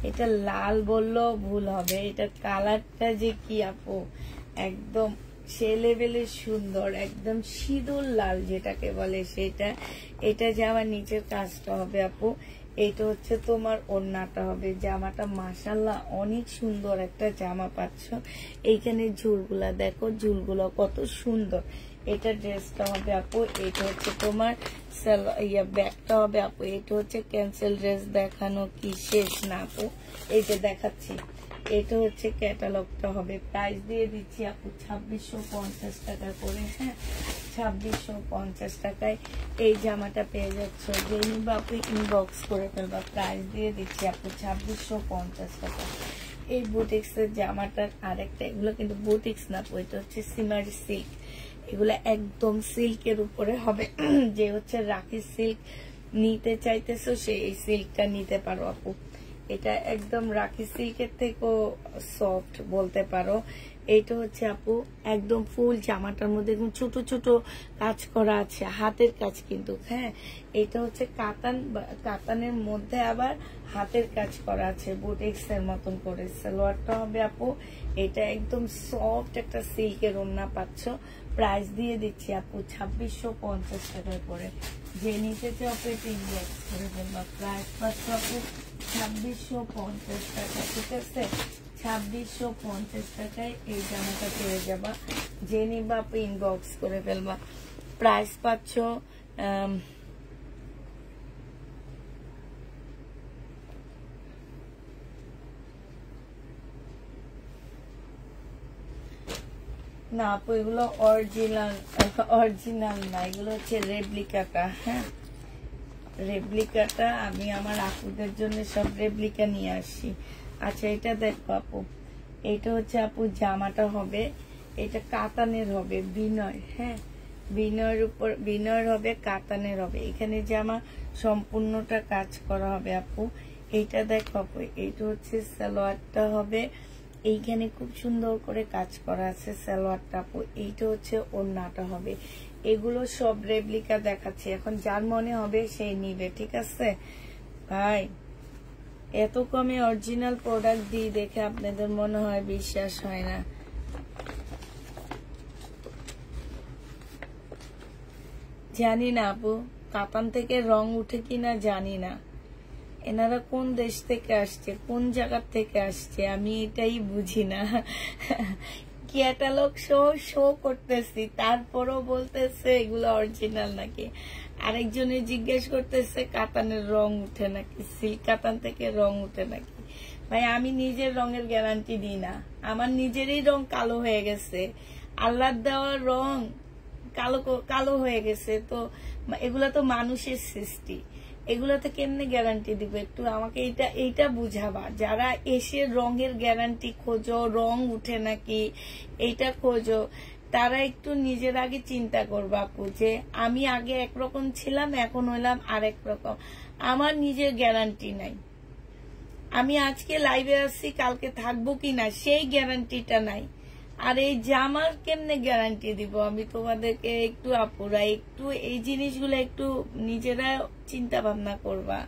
এটা লাল বললেও ভুল হবে, এটা কালারটা যে কি আপু, একদম সে লেভেলের সুন্দর, একদম সিঁদুর লাল যেটাকে বলে সেটা। এটা জামার নিচের কাজটা হবে আপু। এইটা হচ্ছে তোমার ওড়নাটা হবে। জামাটা মাশাআল্লাহ অনেক সুন্দর একটা জামা পাচ্ছ। এইখানে ঝুলগুলা দেখো, ঝুলগুলো কত সুন্দর। এটা ড্রেসটা হবে আপু। এটা হচ্ছে তোমার ব্যাগটা হবে আপু। এটা হচ্ছে ক্যান্সেল ড্রেস দেখানো কি শেষ না আপু, এই যে দেখাচ্ছি। এটা হচ্ছে ক্যাটালগটা হবে। প্রাইস দিয়ে দিচ্ছি আপু 2650 টাকা করে। হ্যাঁ, 2650 টাকায় এই জামাটা পেয়ে যাচ্ছ। যে নিবা আপু ইনবক্স করে ফেলবা, প্রাইস দিয়ে দিচ্ছি আপু 2650 টাকা। এই বুটিক্সের জামাটার আরেকটা, এগুলো কিন্তু বুটিক্স না আপু, এটা হচ্ছে সিমারি সিল্ক। এগুলো একদম সিল্কের উপরে হবে। যে হচ্ছে রাখি সিল্ক নিতে চাইতেছো সে এই সিল্কটা নিতে পারো আপু। এটা একদম রাখি সিল্কের থেকেও সফট বলতে পারো। এইটা হচ্ছে আপু একদম ফুল জামাটার মধ্যে একদম ছোট ছোট কাজ করা আছে, হাতের কাজ কিন্তু। হ্যাঁ, এটা হচ্ছে কাতানের মধ্যে আবার হাতের কাজ করা আছে, বুটিক্স এর মতন করে। সালোয়ারটা হবে আপু, এটা একদম সফট একটা সিল্কের ওড়না পাচ্ছ। প্রাইস দিয়ে দিচ্ছি আপু 2650 টাকা করে। যে নিতে চাও আপু এটা ইনবক্স করে ফেলবা। প্রাইস পাচ্ছ আপু 2650 টাকা। ঠিক আছে, 2650 টাকায় এই জামাটা পেয়ে যাবা। যে নিবা আপু ইনবক্স করে ফেলবা। প্রাইস পাচ্ছ না আপু, এগুলো অরিজিনাল না, এগুলো হচ্ছে রেপ্লিকাটা। হ্যাঁ, রেপ্লিকাটা আমি আমার আপুদের জন্য সব রেপ্লিকা নিয়ে আসি। আচ্ছা, এটা দেখো আপু, এটা হচ্ছে আপু জামাটা হবে, এটা কাতানের হবে, বিনয়। হ্যাঁ, বিনয়ের উপর বিনয়ের হবে, কাতানের হবে। এখানে জামা সম্পূর্ণটা কাজ করা হবে আপু। এইটা দেখো আপু, এইটা হচ্ছে সালোয়ারটা হবে। এইখানে খুব সুন্দর করে কাজ করা আছে সালোয়ারটা আপু। এইটা হচ্ছে ওড়নাটা হবে। এগুলো সব রেপ্লিকা দেখাচ্ছি, এখন যার মনে হবে সেই নিবে। ঠিক আছে ভাই, এত কমে অরিজিনাল প্রোডাক্ট দিয়ে দেখে আপনাদের মনে হয় বিশ্বাস হয় না। জানি না আপু, কাতান থেকে রং উঠে কিনা জানি না। এনারা কোন দেশ থেকে আসছে, কোন জায়গা থেকে আসছে, আমি এটাই বুঝি না। ক্যাটালগ শো করতেছি, তারপরও বলতেছে এগুলো অরিজিনাল নাকি। আরেকজনে জিজ্ঞেস করতেছে কাতানের রং উঠে নাকি, সিল্ক কাতান থেকে রং উঠে নাকি। ভাই আমি নিজের রঙের গ্যারান্টি দিই না, আমার নিজেরই রং কালো হয়ে গেছে, আল্লাহর দেওয়ার রং কালো কালো হয়ে গেছে। তো এগুলা তো মানুষের সৃষ্টি, এগুলাতে কেমনে গ্যারান্টি দিব? একটু আমাকে এইটা বুঝাবা। যারা এসে রঙের গ্যারান্টি খোঁজো, রং উঠে নাকি এইটা খোঁজো, তারা একটু নিজের আগে চিন্তা করবা আপু, যে আমি আগে একরকম ছিলাম, এখন হইলাম আরেক রকম। আমার নিজের গ্যারান্টি নাই। আমি আজকে লাইভে আসছি, কালকে থাকবো কিনা সেই গ্যারান্টিটা নাই। আর এই জামার কেমনে গ্যারান্টি দিব আমি তোমাদেরকে? একটু আপুরা একটু এই জিনিসগুলো একটু নিজেরা চিন্তা ভাবনা করবা।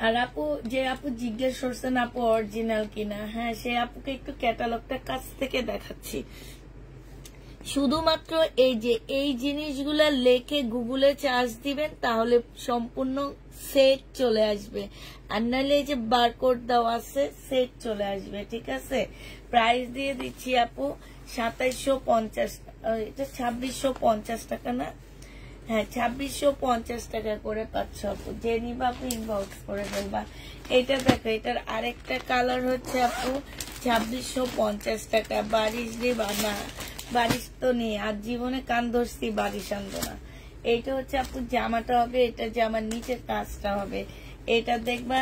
আর আপু যে আপু জিজ্ঞেস করছেন আপু অরিজিনাল কিনা, হ্যাঁ সে আপুকে একটু ক্যাটালগটা কাছ থেকে দেখাচ্ছি। শুধুমাত্র এই জিনিসগুলা লেখে গুগলে চার্জ দিবেন, তাহলে সম্পূর্ণ সেট চলে আসবে। আর নাহলে এই যে বারকোড দেওয়া আছে, সেট চলে আসবে। ঠিক আছে, প্রাইস দিয়ে দিচ্ছি আপু 2750, এটা 2650 টাকা না? হ্যাঁ 2650 টাকা করে পাচ্ছ আপু। যে নিবা আপু ইনবক্স করে ফেলবা। এটা দেখো, এটার আরেকটা কালার হচ্ছে আপু 2650 টাকা। বারিশ দিবা না? বারিশ তো নেই, আর জীবনে কান ধরছি, বারিশ আনবো না। এইটা হচ্ছে আপু জামাটা হবে, এটা জামার নিচের কাজটা হবে। এটা দেখবা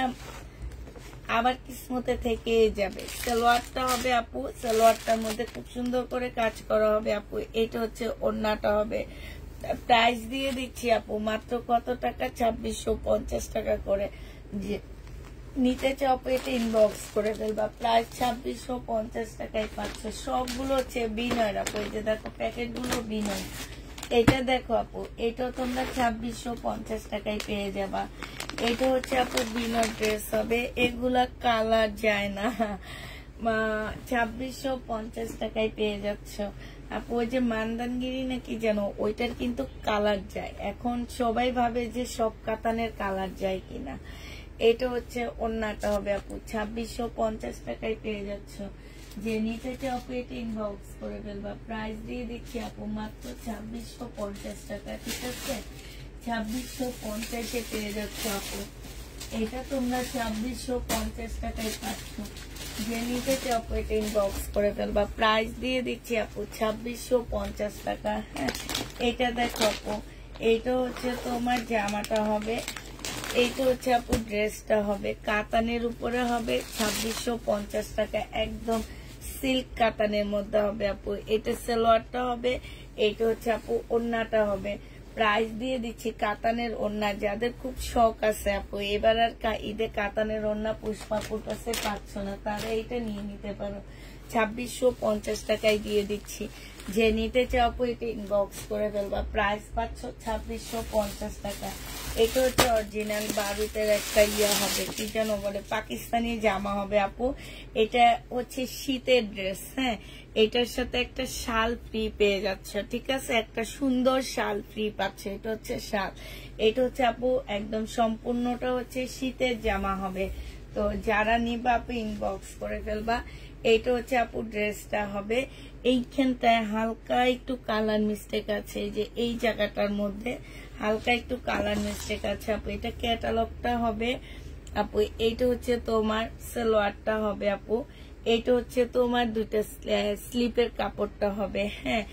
আবার কিসমতে থেকে যাবে। সালোয়ারটা হবে আপু, সালোয়ারটার মধ্যে খুব সুন্দর করে কাজ করা হবে আপু। এটা হচ্ছে ওড়নাটা হবে। প্রাইস দিয়ে দিচ্ছি আপু মাত্র কত টাকা? 2650 টাকা করে। যে নিতে চাও এটা ইনবক্স করে ফেলবা। প্রাইস 2650 টাকায় পাচ্ছ। সবগুলো হচ্ছে বিনয় আপু। এই যে দেখো প্যাকেট গুলো বিনয়। এটা দেখো আপু, এটা তোমরা 2650 টাকায় পেয়ে যাবা। এটা হচ্ছে আপু বিনয় ড্রেস হবে। এগুলা কালার যায় না, 2650 টাকায় পেয়ে যাচ্ছ আপু। ওই যে মানদানগিরি নাকি যেন, ওইটার কিন্তু কালার যায়। এখন সবাই ভাবে যে সব কাতানের কালার যায় কিনা। এটা হচ্ছে ওড়নাটা হবে আপু, 2650 টাকায় পেয়ে যাচ্ছ। যে নিতে চাও আপু এটা ইনবক্স করে ফেলবা। প্রাইস দিয়ে দিচ্ছি আপু মাত্র 2650 টাকা। ঠিক আছে, 2650-এ পেয়ে যাচ্ছ আপু। এটা তোমরা 2650 টাকায় পাচ্ছ। যে নিতে চাও আপু এটা ইনবক্স করে ফেলবা। প্রাইস দিয়ে দিচ্ছি আপু 2650 টাকা। হ্যাঁ এটা দেখো আপু, এইটা হচ্ছে তোমার জামাটা হবে, এইটা হচ্ছে আপু ড্রেসটা হবে। কাতানের উপরে হবে, 2650 টাকা। একদম সিল্ক কাতানের মধ্যে হবে আপু। এটা সালোয়ারটা হবে, এইটা হচ্ছে আপু ওড়নাটা হবে। প্রাইস দিয়ে দিচ্ছি কাতানের ওড়না। যাদের খুব শখ আছে আপু এবার আর ঈদে কাতানের ওড়না পুষ্পাপুর কাছে পাচ্ছ না, তারা এইটা নিয়ে নিতে পারো। 2650 টাকায় দিয়ে দিচ্ছি। যে নিতে চাও আপু এটা ইনবক্স করে ফেলবা। প্রাইস পাচ্ছ 2650 টাকা। এটা হচ্ছে অরিজিনাল বারুতের একটা ইয়া হবে, কি যেন বলে, পাকিস্তানি জামা হবে আপু। এটা হচ্ছে শীতের ড্রেস। হ্যাঁ এটার সাথে একটা শাল ফ্রি পেয়ে যাচ্ছে। ঠিক আছে, একটা সুন্দর শাল ফ্রি পাচ্ছে। এটা হচ্ছে শাল। এটা হচ্ছে আপু একদম সম্পূর্ণটা হচ্ছে শীতের জামা হবে। তো যারা নিবা আপু ইনবক্স করে ফেলবা। এইটা হচ্ছে আপু ড্রেসটা হবে। এইখানটায় হালকা একটু কালার মিস্টেক আছে, যে এই জায়গাটার মধ্যে হালকা একটু কালার মিস্টেক আছে আপু। এটা ক্যাটালগটা হবে আপু। এইটা হচ্ছে তোমার সালোয়ারটা হবে আপু। এইটা হচ্ছে তোমার দুইটা স্লিপের কাপড়টা হবে। হ্যাঁ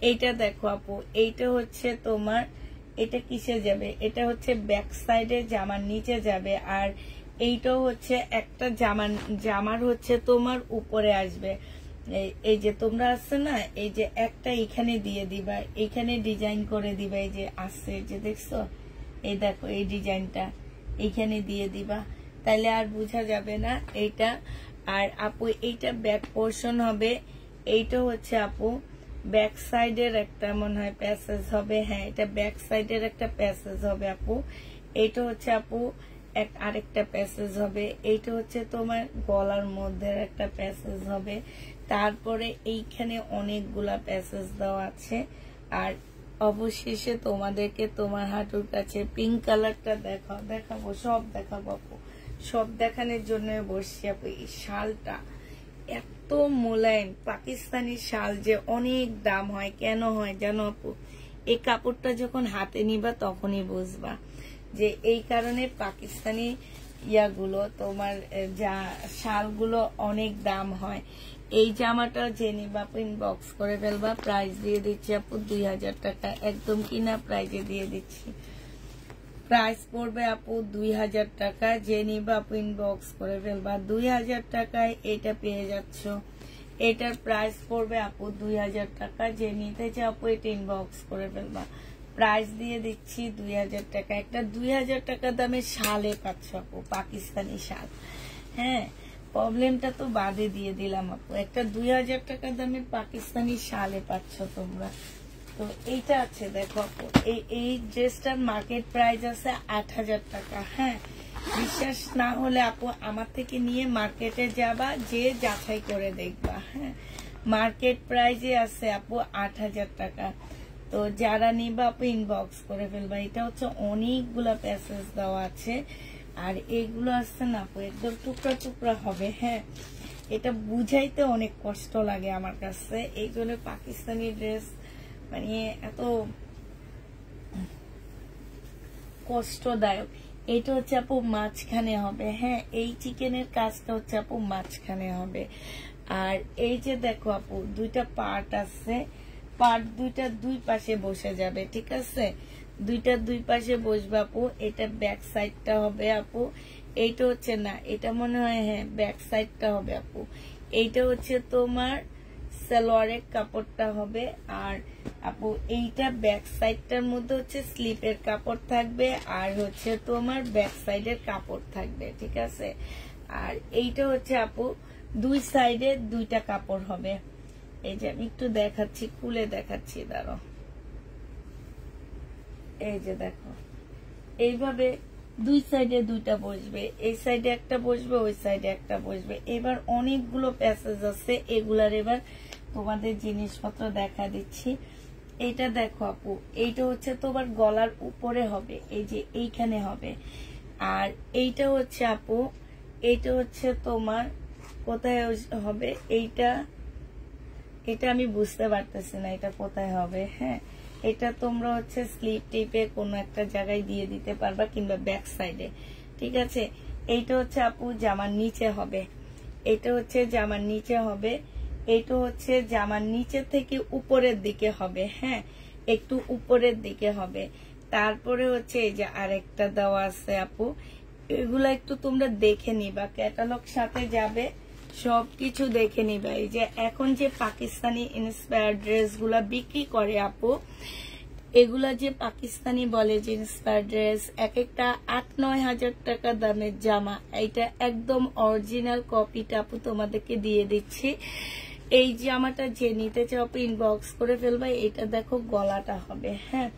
এইটা দেখো আপু, এইটা হচ্ছে তোমার, এটা কিসে যাবে? এটা হচ্ছে ব্যাক সাইডে জামার নিচে যাবে। আর এইটাও হচ্ছে একটা জামার হচ্ছে তোমার উপরে আসবে। এই যে তোমরা আছে না, এই যে একটা এখানে দিয়ে দিবা, এখানে ডিজাইন করে দিবা। এই যে আছে যে দেখছো, এই দেখো এই ডিজাইনটা এইখানে দিয়ে দিবা, তাইলে আর বোঝা যাবে না এইটা। আর আপু এইটা ব্যাক পোর্শন হবে। এইটা হচ্ছে আপু ব্যাক সাইডের একটা মনে হয় প্যাসেজ হবে। হ্যাঁ এটা ব্যাক সাইডের একটা প্যাসেজ হবে আপু। এইটা হচ্ছে আপু আরেকটা প্যাসেজ হবে। এইটা হচ্ছে তোমার গলার মধ্যে একটা প্যাসেজ হবে। তারপরে এইখানে অনেকগুলা প্যাসেজ দেওয়া আছে। আর অবশেষে তোমাদেরকে তোমার হাঁটুর কাছে পিঙ্ক কালারটা দেখাবো, সব দেখাবো আপু, সব দেখানোর জন্য বসছি আপু। এই শালটা এত মোলায়েম, পাকিস্তানি শাল যে অনেক দাম হয়, কেন হয় জানো আপু? এই কাপড়টা যখন হাতে নিবা তখনই বুঝবা যে এই কারণে পাকিস্তানি ইয়াগুলো তোমার যা শালগুলো অনেক দাম হয়। এই জামাটা যে নিবা ইনবক্স করে ফেলবা, প্রাইস দিয়ে দিচ্ছি আপু 2000 টাকা, একদম কিনা প্রাইজে দিয়ে দিচ্ছি। প্রাইস পড়বে আপু 2000 টাকা, যে নিবা আপু ইনবক্স করে ফেলবা। 2000 টাকায় এটা পেয়ে যাচ্ছ। এটার প্রাইস পড়বে আপু 2000 টাকা, যে নিতে চাও আপু এটা ইনবক্স করে ফেলবা। প্রাইস দিয়ে দিচ্ছি 2000 টাকা। একটা 2000 টাকা দামের শালে পাচ্ছ আপু, পাকিস্তানি শাল। হ্যাঁ, প্রবলেমটা তো বাদে দিয়ে দিলাম আপু, একটা 2000 টাকা দামের পাকিস্তানি শালে পাচ্ছ তোমরা। তো এইটা আছে দেখো আপু, এই ড্রেসটার মার্কেট প্রাইস আছে 8000 টাকা। হ্যাঁ, বিশ্বাস না হলে আপু আমার থেকে নিয়ে মার্কেটে যাবা, যে যাচাই করে দেখবা। হ্যাঁ, মার্কেট প্রাইজে আছে আপু 8000 টাকা। তো যারা নিবা আপু ইনবক্স করে ফেলবা। এটা হচ্ছে অনেকগুলা প্যাসেজ দেওয়া আছে, আর এগুলো আসছে না আপু একদম টুকরা টুকরা হবে। হ্যাঁ, এটা বুঝাইতে অনেক কষ্ট লাগে আমার কাছে, এই জন্য পাকিস্তানি ড্রেস মানে এত কষ্টদায়ক। এটা হচ্ছে আপু মাঝখানে হবে। হ্যাঁ, এই চিকেনের কাজটা হচ্ছে আপু মাঝখানে হবে। আর এই যে দেখো আপু দুইটা পার্ট আছে, পার্ট দুইটা দুই পাশে বসে যাবে, ঠিক আছে? দুইটা দুই পাশে বসবে আপু। এটা ব্যাক সাইডটা হবে আপু, এইটা হচ্ছে না, এটা মনে হয় হ্যাঁ ব্যাক সাইডটা হবে আপু। এইটা হচ্ছে তোমার সালোয়ারের কাপড়টা হবে, আর আপু এইটা ব্যাক সাইডটার মধ্যে হচ্ছে স্লিপের কাপড় থাকবে, আর হচ্ছে তোমার ব্যাক সাইডের কাপড় থাকবে, ঠিক আছে? আর এইটা হচ্ছে আপু দুই সাইডে দুইটা কাপড় হবে। এই যে আমি একটু দেখাচ্ছি, খুলে দেখাচ্ছি, দাঁড়াও। এই যে দেখো, এইভাবে দুই সাইডে দুইটা বসবে, এই সাইডে একটা বসবে, ওই সাইডে একটা বসবে। এবার অনেকগুলো প্যাসেজ আছে, এগুলার এবার তোমাদের জিনিসপত্র দেখা দিচ্ছি। এইটা দেখো আপু, এইটা হচ্ছে তোমার গলার উপরে হবে, এই যে এইখানে হবে। আর এইটা হচ্ছে আপু, এইটা হচ্ছে তোমার কোথায় হবে, এইটা এটা আমি বুঝতে পারতেছি না এটা কোথায় হবে। হ্যাঁ, এটা তোমরা হচ্ছে স্লিপ টিপে কোনো একটা জায়গায় দিয়ে দিতে পারবা, কিংবা ব্যাক সাইডে, ঠিক আছে? এইটা হচ্ছে আপু জামার নিচে হবে, এটা হচ্ছে জামার নিচে হবে, এটা হচ্ছে জামার নিচে থেকে উপরের দিকে হবে। হ্যাঁ, একটু উপরের দিকে হবে। তারপরে হচ্ছে এই যে আরেকটা দেওয়া আছে আপু, এগুলা একটু তোমরা দেখে নিবা, ক্যাটালগ সাথে যাবে, সবকিছু দেখে নিবা। এই যে এখন যে পাকিস্তানি ইন্সপায়ার্ড ড্রেস গুলা বিক্রি করে আপু, এগুলা যে পাকিস্তানি বলে যে ইন্সপায়ার্ড ড্রেস, এক একটা 8-9 হাজার টাকা দামের জামা, এইটা একদম অরিজিনাল কপিটা আপু তোমাদেরকে দিয়ে দিচ্ছি। এই জামাটা যে নিতে চাও আপু ইনবক্স করে ফেলবা। এটা দেখো গলাটা হবে। হ্যাঁ,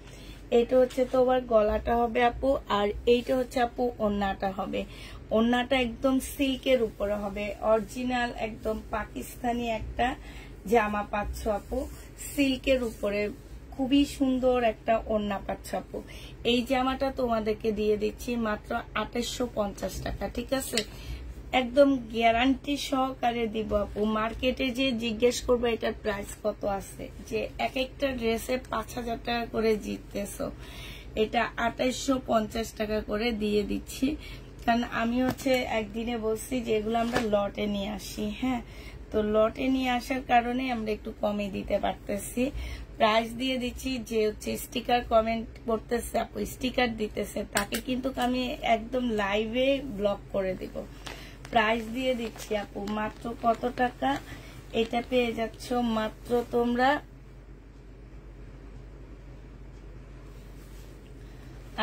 এটা হচ্ছে তোমার গলাটা হবে আপু, আর এইটা হচ্ছে আপু ওড়নাটা হবে। ওড়নাটা একদম সিল্কের উপরে হবে, অরিজিনাল একদম পাকিস্তানি একটা জামা পাচ্ছ আপু, সিল্কের উপরে খুবই সুন্দর একটা ওড়না পাচ্ছ আপু। এই জামাটা তোমাদেরকে দিয়ে দিচ্ছি মাত্র 2850 টাকা, ঠিক আছে? একদম গ্যারান্টি সহকারে দিব আপু। মার্কেটে যে জিজ্ঞেস করবো এটার প্রাইস কত আছে, যে এক একটা ড্রেসে 5000 টাকা করে জিততেছো, এটা 2850 টাকা করে দিয়ে দিচ্ছি। কারণ আমি হচ্ছে একদিনে বলছি যে এগুলো আমরা লটে নিয়ে আসি। হ্যাঁ, তো লটে নিয়ে আসার কারণে আমরা একটু কমে দিতে পারতেছি। প্রাইস দিয়ে দিচ্ছি, যে হচ্ছে স্টিকার কমেন্ট করতেছে আপু, স্টিকার দিতেছে, তাকে কিন্তু আমি একদম লাইভে ব্লক করে দিব। প্রাইস দিয়ে দিচ্ছি আপু মাত্র কত টাকা, এটা পেয়ে যাচ্ছ মাত্র তোমরা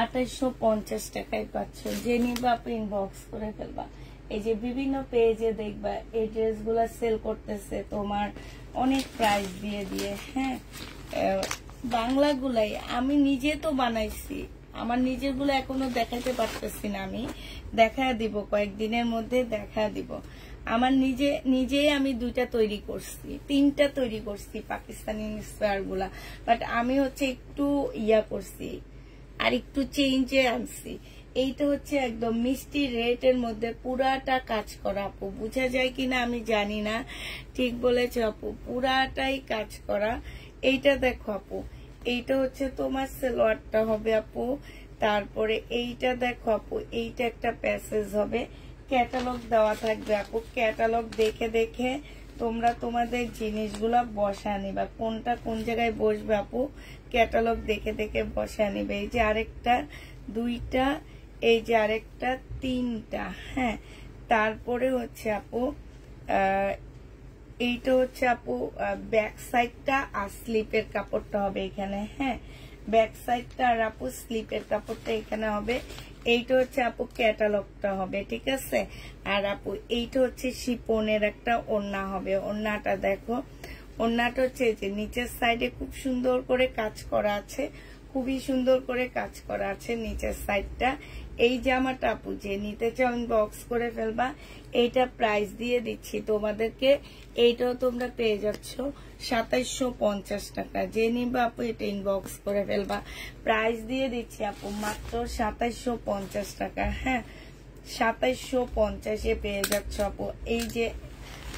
2850 টাকায় পাচ্ছ। যে নিবা আপু ইনবক্স করে ফেলবা। এই যে বিভিন্ন পেজে দেখবা এই ড্রেসগুলা সেল করতেছে তোমার অনেক প্রাইস দিয়ে দিয়ে। হ্যাঁ, বাংলাগুলাই আমি নিজে তো বানাইছি, আমার নিজের গুলো এখনো দেখাতে পারতেছি না, আমি দেখা দিব কয়েকদিনের মধ্যে, দেখা দিব। আমার নিজেই আমি 2টা তৈরি করছি, 3টা তৈরি করছি পাকিস্তানি ইন্সপায়ার গুলা, বাট আমি হচ্ছে একটু ইয়া করছি, আর একটু চেঞ্জে আনছি। এইটা হচ্ছে একদম মিষ্টি রেটের মধ্যে পুরাটা কাজ করা আপু, বুঝা যায় কিনা আমি জানি না। ঠিক বলেছ আপু, পুরাটাই কাজ করা। এইটা দেখো আপু, এইটা হচ্ছে তোমার সালোয়ারটা হবে আপু। তারপরে এইটা দেখো আপু, এইটা একটা প্যাসেজ হবে, ক্যাটালগ দেওয়া থাকবে আপু। ক্যাটালগ দেখে দেখে তোমরা তোমাদের জিনিসগুলা বসা নিবা, কোনটা কোন জায়গায় বসবে আপু ক্যাটালগ দেখে দেখে বসা নিবে। এই যে আরেকটা, দুইটা, এই যে আরেকটা, তিনটা। হ্যাঁ, তারপরে হচ্ছে আপু এইটা হচ্ছে আপু ব্যাক সাইডটা আর স্লিপের কাপড়টা হবে এখানে। হ্যাঁ, ব্যাক সাইডটা আর আপু স্লিপের কাপড়টা এখানে হবে। এইটা হচ্ছে আপু ক্যাটালগটা হবে, ঠিক আছে। আর আপু এইটা হচ্ছে শিপনের একটা ওড়না হবে। ওড়নাটা দেখো, ওড়নাটা হচ্ছে যে নিচের সাইডে খুব সুন্দর করে কাজ করা আছে, খুবই সুন্দর করে কাজ করা আছে নিচের সাইডটা। এই জামাটা আপু যে নিতে চাও ইনবক্স করে ফেলবা। এইটা প্রাইস দিয়ে দিচ্ছি তোমাদেরকে, এইটাও তোমরা পেয়ে যাচ্ছ 2750 টাকা। যে নিবা আপু এটা ইনবক্স করে ফেলবা। প্রাইস দিয়ে দিচ্ছি আপু মাত্র 2750 টাকা। হ্যাঁ, 2750-এ পেয়ে যাচ্ছ আপু। এই যে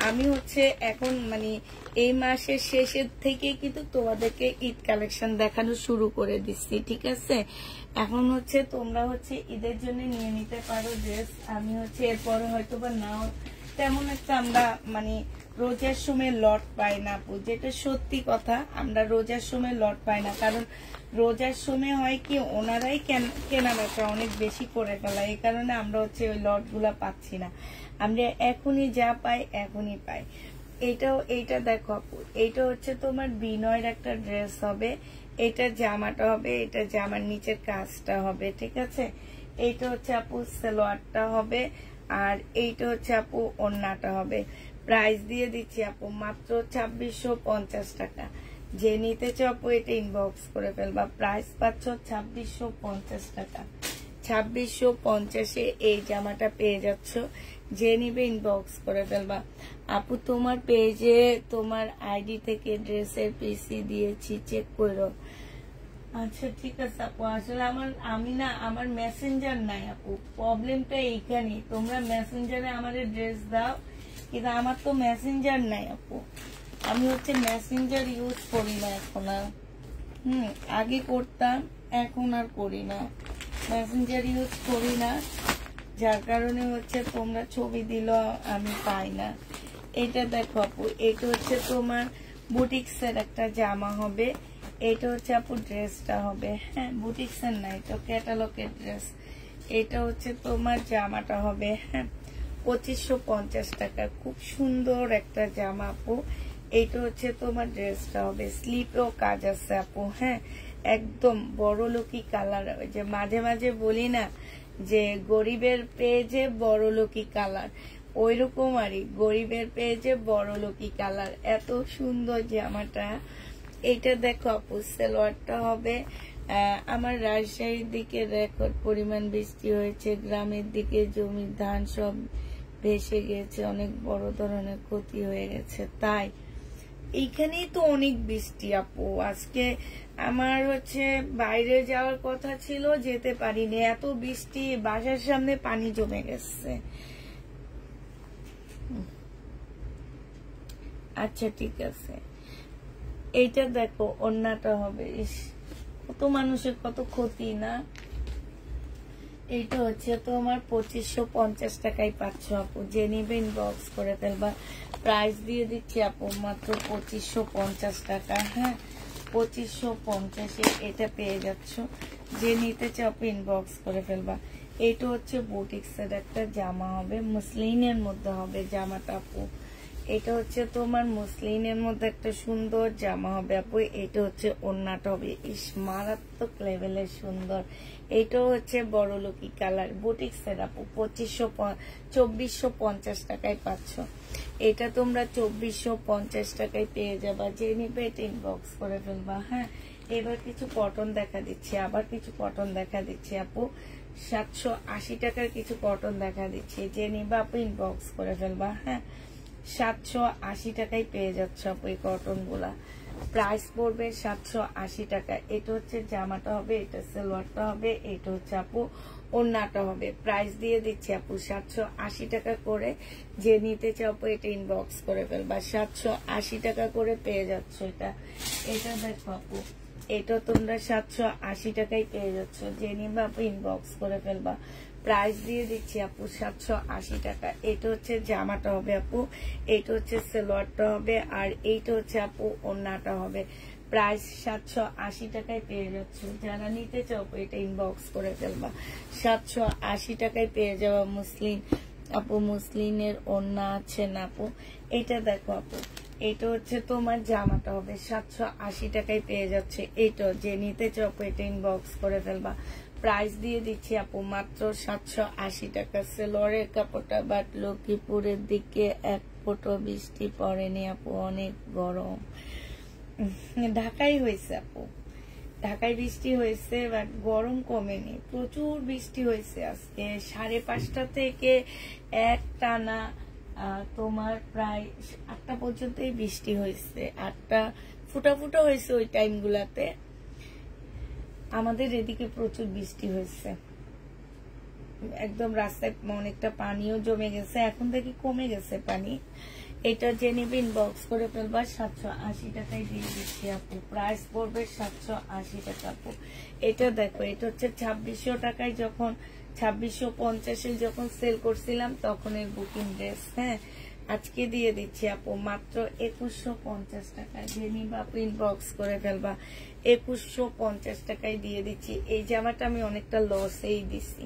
আমি হচ্ছে এখন মানে এই মাসের শেষের থেকে কিন্তু তোমাদেরকে ঈদ কালেকশন দেখানো শুরু করে দিচ্ছি, ঠিক আছে। এখন হচ্ছে তোমরা হচ্ছে ঈদের জন্য নিয়ে নিতে পারো ড্রেস। আমি হচ্ছে এরপরে হয়তো বা নাও তেমন একটা আমরা মানে রোজার সময় লট পাই না আপু, যেটা সত্যি কথা। আমরা রোজার সময় লট পাই না, কারণ রোজার সময় হয় কি ওনারাই কেনাবেচা অনেক বেশি করে ফেলা, এই কারণে আমরা হচ্ছে ওই লট গুলা পাচ্ছি না। আমরা এখনই যা পাই এখনই পাই। এইটা দেখো আপু, এইটা হচ্ছে তোমার বিনয়ের একটা ড্রেস হবে। এটা জামাটা হবে, এটা জামার নিচের কাজটা হবে, ঠিক আছে। এইটা হচ্ছে আপু সালোয়ারটা হবে, আর এইটা হচ্ছে আপু ওড়নাটা হবে। প্রাইস দিয়ে দিচ্ছি আপু মাত্র 2650 টাকা। যে নিতে চাও আপু এটা ইনবক্স করে ফেলবা। প্রাইস পাচ্ছ 2650 টাকা। 2650-এ এই জামাটা পেয়ে যাচ্ছ। যে নিবে ইনবক্স করে ফেলবা আপু। তোমার পেজে তোমার আইডি থেকে ড্রেসের পিসি দিয়েছি, চেক করো। আচ্ছা ঠিক আছে আপু, আসলে আমার মেসেঞ্জার নাই আপু, প্রবলেমটা এইখানেই। তোমরা মেসেঞ্জারে আমাদের ড্রেস দাও, কিন্তু আমার তো মেসেঞ্জার নাই আপু। আমি হচ্ছে মেসেঞ্জার ইউজ করি না এখন আর। আগে করতাম, এখন আর করি না, মেসেঞ্জার ইউজ করি না। যার কারণে হচ্ছে তোমরা ছবি দিল আমি পাই না। এটা দেখো আপু, এটা হচ্ছে তোমার বুটিক্সের একটা জামা হবে। এটা হচ্ছে আপু ড্রেসটা হবে। হ্যাঁ, বুটিক্সের নাই তো, ক্যাটালগের ড্রেস। এটা হচ্ছে তোমার জামাটা হবে। হ্যাঁ, 2550 টাকা। খুব সুন্দর একটা জামা আপু। এইটা হচ্ছে তোমার ড্রেসটা হবে। স্লিপেও কাজ আছে আপু। হ্যাঁ, একদম বড় লোকি কালার। ওই যে মাঝে মাঝে বলি না যে গরিবের পেজে বড় লোকি কালার, ওই রকম আরই গরিবের পেজে বড় লোকি কালার। এত সুন্দর জামাটা। এইটা দেখো আপু সালোয়ারটা হবে। আমার রাজশাহীর দিকে রেকর্ড পরিমাণ বৃষ্টি হয়েছে, গ্রামের দিকে জমির ধান সব ভেসে গেছে, অনেক বড় ধরনের ক্ষতি হয়ে গেছে। তাই এইখানেই তো অনেক বৃষ্টি আপু। আজকে আমার হচ্ছে বাইরে যাওয়ার কথা ছিল, যেতে পারিনি, এত বৃষ্টি, বাসার সামনে পানি জমে গেছে। আচ্ছা ঠিক আছে, এইটা দেখো ওড়নাটা হবে। কত মানুষের কত ক্ষতি না। এইটা হচ্ছে তোমার 2550 টাকায় পাচ্ছ আপু। যে নিবে ইনবক্স করে ফেলবা। প্রাইস দিয়ে দিচ্ছি আপু মাত্র 2550 টাকা। হ্যাঁ, 2550-এ এটা পেয়ে যাচ্ছ। যে নিতে চাও আপু ইনবক্স করে ফেলবা। এইটা হচ্ছে বুটিক্সের একটা জামা হবে, মুসলিনের মধ্যে হবে জামাটা আপু। এটা হচ্ছে তোমার মুসলিনের মধ্যে একটা সুন্দর জামা হবে আপু। এটা হচ্ছে ওড়নাটা হবে, ইস মারাত্মক লেভেলের সুন্দর। এটাও হচ্ছে বড় লোকি কালার, বুটিক্সের আপু। 2450 টাকায় পাচ্ছ। এটা তোমরা 2450 টাকায় পেয়ে যাবা। যে নিবে এটা ইনবক্স করে ফেলবা। হ্যাঁ, এবার কিছু কটন দেখা দিচ্ছি, আবার কিছু কটন দেখা দিচ্ছি আপু। 780 টাকার কিছু কটন দেখা দিচ্ছি। যে নিবা আপু ইনবক্স করে ফেলবা। হ্যাঁ, 780 টাকায় পেয়ে যাচ্ছে আপু এই কটন গুলা। প্রাইস পড়বে 780 টাকা। এটা হচ্ছে জামাটা হবে, এটা সালোয়ারটা হবে, এটা হচ্ছে আপু ওড়নাটা হবে। প্রাইস দিয়ে দিচ্ছি আপু 780 টাকা করে। যে নিতে চাও আপু এটা ইনবক্স করে ফেলবা। 780 টাকা করে পেয়ে যাচ্ছ এটা। এটা দেখো আপু, এটা তোমরা 780 টাকায় পেয়ে যাচ্ছ। যে নিবা আপু ইনবক্স করে ফেলবা। প্রাইস দিয়ে দিচ্ছি আপু 780 টাকা। এটা হচ্ছে জামাটা হবে আপু, এটা হচ্ছে সালোয়ারটা হবে, আর এইটা হচ্ছে আপু ওড়নাটা হবে। প্রাইস 780 টাকায় পেয়ে যাচ্ছ। যারা নিতে চাও এটা ইনবক্স করে ফেলবা। 780 টাকায় পেয়ে যাওয়া মুসলিম আপু। মুসলিমের ওড়না আছে না আপু? এটা দেখো আপু, এটা হচ্ছে তোমার জামাটা হবে। 780 টাকায় পেয়ে যাচ্ছে। এইটা যে নিতে চাও এটা ইনবক্স করে ফেলবা। প্রাইস দিয়ে দিচ্ছি আপু মাত্র 780 টাকা। সেলোয়ারের কাপড়টা বাট লক্ষ্মীপুরের দিকে এক ফোঁটা বৃষ্টি পড়েনি আপু, অনেক গরম। ঢাকায় হয়েছে আপু, ঢাকায় বৃষ্টি হয়েছে, বাট গরম কমেনি। প্রচুর বৃষ্টি হয়েছে আজকে 5:30 থেকে এক টানা তোমার প্রায় 8টা পর্যন্তই বৃষ্টি হয়েছে। 8টা ফুটা ফুটা হয়েছে ওই টাইম গুলাতে। আমাদের এদিকে প্রচুর বৃষ্টি হয়েছে, একদম রাস্তায় অনেকটা পানিও জমে গেছে। এখন থেকে কমে গেছে পানি। এটা যে নিবে ইনবক্স করে ফেলবা। 780 টাকায় দিয়ে দিচ্ছি আপু। প্রাইস পড়বে 780 টাকা আপু। এটা দেখো, এটা হচ্ছে 2600 টাকায়, যখন 2650-এ যখন সেল করছিলাম তখন এর বুকিং ড্রেস। হ্যাঁ, আজকে দিয়ে দিচ্ছি আপু মাত্র 2150 টাকায়। যে নিবা আপু ইনবক্স করে ফেলবা। 2150 টাকায় দিয়ে দিচ্ছি। এই জামাটা আমি অনেকটা লসেই দিচ্ছি।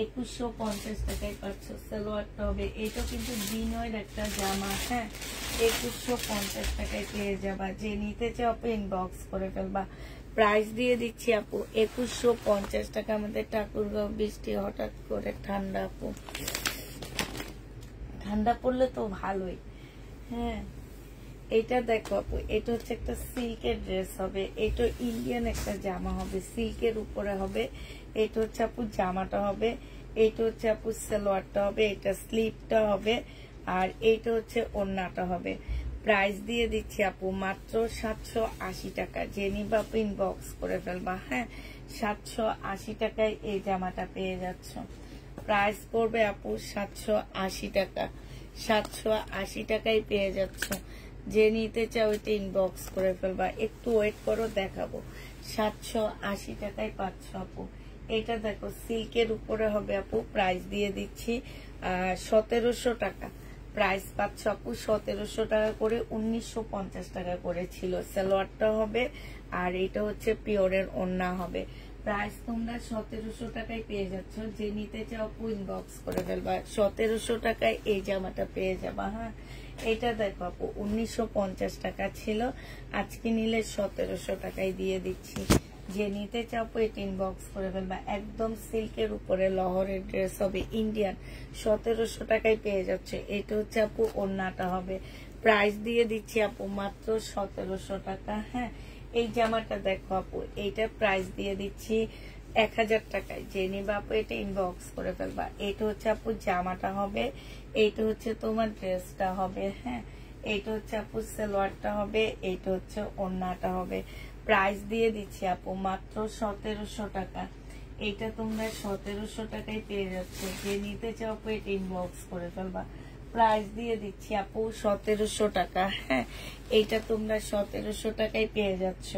2150 টাকায় পাচ্ছ। সালোয়ারটা হবে, এটা কিন্তু বিনয়ের একটা জামা। হ্যাঁ, 2150 টাকায় পেয়ে যাবা। যে নিতে চাও আপু ইনবক্স করে ফেলবা। প্রাইস দিয়ে দিচ্ছি আপু 2150 টাকা। আমাদের ঠাকুরগাঁও বৃষ্টি হঠাৎ করে ঠান্ডা আপু, ঠান্ডা পড়লে তো ভালোই। হ্যাঁ, এটা দেখো আপু, এটা হচ্ছে একটা সিল্কের ড্রেস হবে। এটা ইন্ডিয়ান একটা জামা হবে, সিল্কের উপরে হবে। এটা হচ্ছে আপু জামাটা হবে, এটা হচ্ছে আপু সালোয়ারটা হবে, এটা স্লিভটা হবে, আর এইটা হচ্ছে ওড়নাটা হবে। প্রাইস দিয়ে দিচ্ছি আপু মাত্র 780 টাকা। যে নিবা আপু ইনবক্স করে ফেলবা। হ্যাঁ, 780 টাকায় এই জামাটা পেয়ে যাচ্ছ। প্রাইস পড়বে আপু 780 টাকা। 780 টাকায় পেয়ে যাচ্ছ। যে নিতে চাও এটা ইনবক্স করে ফেলবা। একটু ওয়েট করো, দেখাবো। 780 টাকায় পাচ্ছ আপু। এটা দেখো সিল্কের উপরে হবে আপু। প্রাইস দিয়ে দিচ্ছি 1700 টাকা। প্রাইস পাচ্ছ আপু 1700 টাকা করে। 1950 টাকা করে ছিল। সালোয়ারটা হবে, আর এটা হচ্ছে পিওরের ওড়না হবে। প্রাইস তোমরা 1700 টাকায় পেয়ে যাচ্ছ। যে নিতে চাও আপু ইনবক্স করে ফেলবা। 1700 টাকায় এই জামাটা পেয়ে যাবা। হ্যাঁ, এটা দেখো আপু 1950 টাকা ছিল, আজকে নিলে 1700 টাকায় দিয়ে দিচ্ছি। যে নিতে চাও আপু এটা ইনবক্স করে ফেলবা। একদম সিল্কের উপরে লহরের ড্রেস হবে ইন্ডিয়ান। 1700 টাকায় পেয়ে যাচ্ছে। এটা হচ্ছে আপু ওড়নাটা হবে। প্রাইস দিয়ে দিচ্ছি আপু মাত্র 1700 টাকা। হ্যাঁ, এই জামাটা দেখো আপু, এইটা প্রাইস দিয়ে দিচ্ছি 1000 টাকায়। যে নিবা আপু এটা ইনবক্স করে ফেলবা। এটা হচ্ছে আপু জামাটা হবে, এইটা হচ্ছে তোমার ড্রেসটা হবে। হ্যাঁ, এইটা হচ্ছে আপু সালোয়ারটা হবে, এইটা হচ্ছে ওড়নাটা হবে। প্রাইস দিয়ে দিচ্ছি আপু মাত্র 1700 টাকা। এইটা তোমরা 1700 টাকায় পেয়ে যাচ্ছে। যে নিতে চাও আপু এটা ইনবক্স করে ফেলবা। প্রাইস দিয়ে দিচ্ছি আপু 1700 টাকা। হ্যাঁ, এইটা তোমরা 1700 টাকায় পেয়ে যাচ্ছ।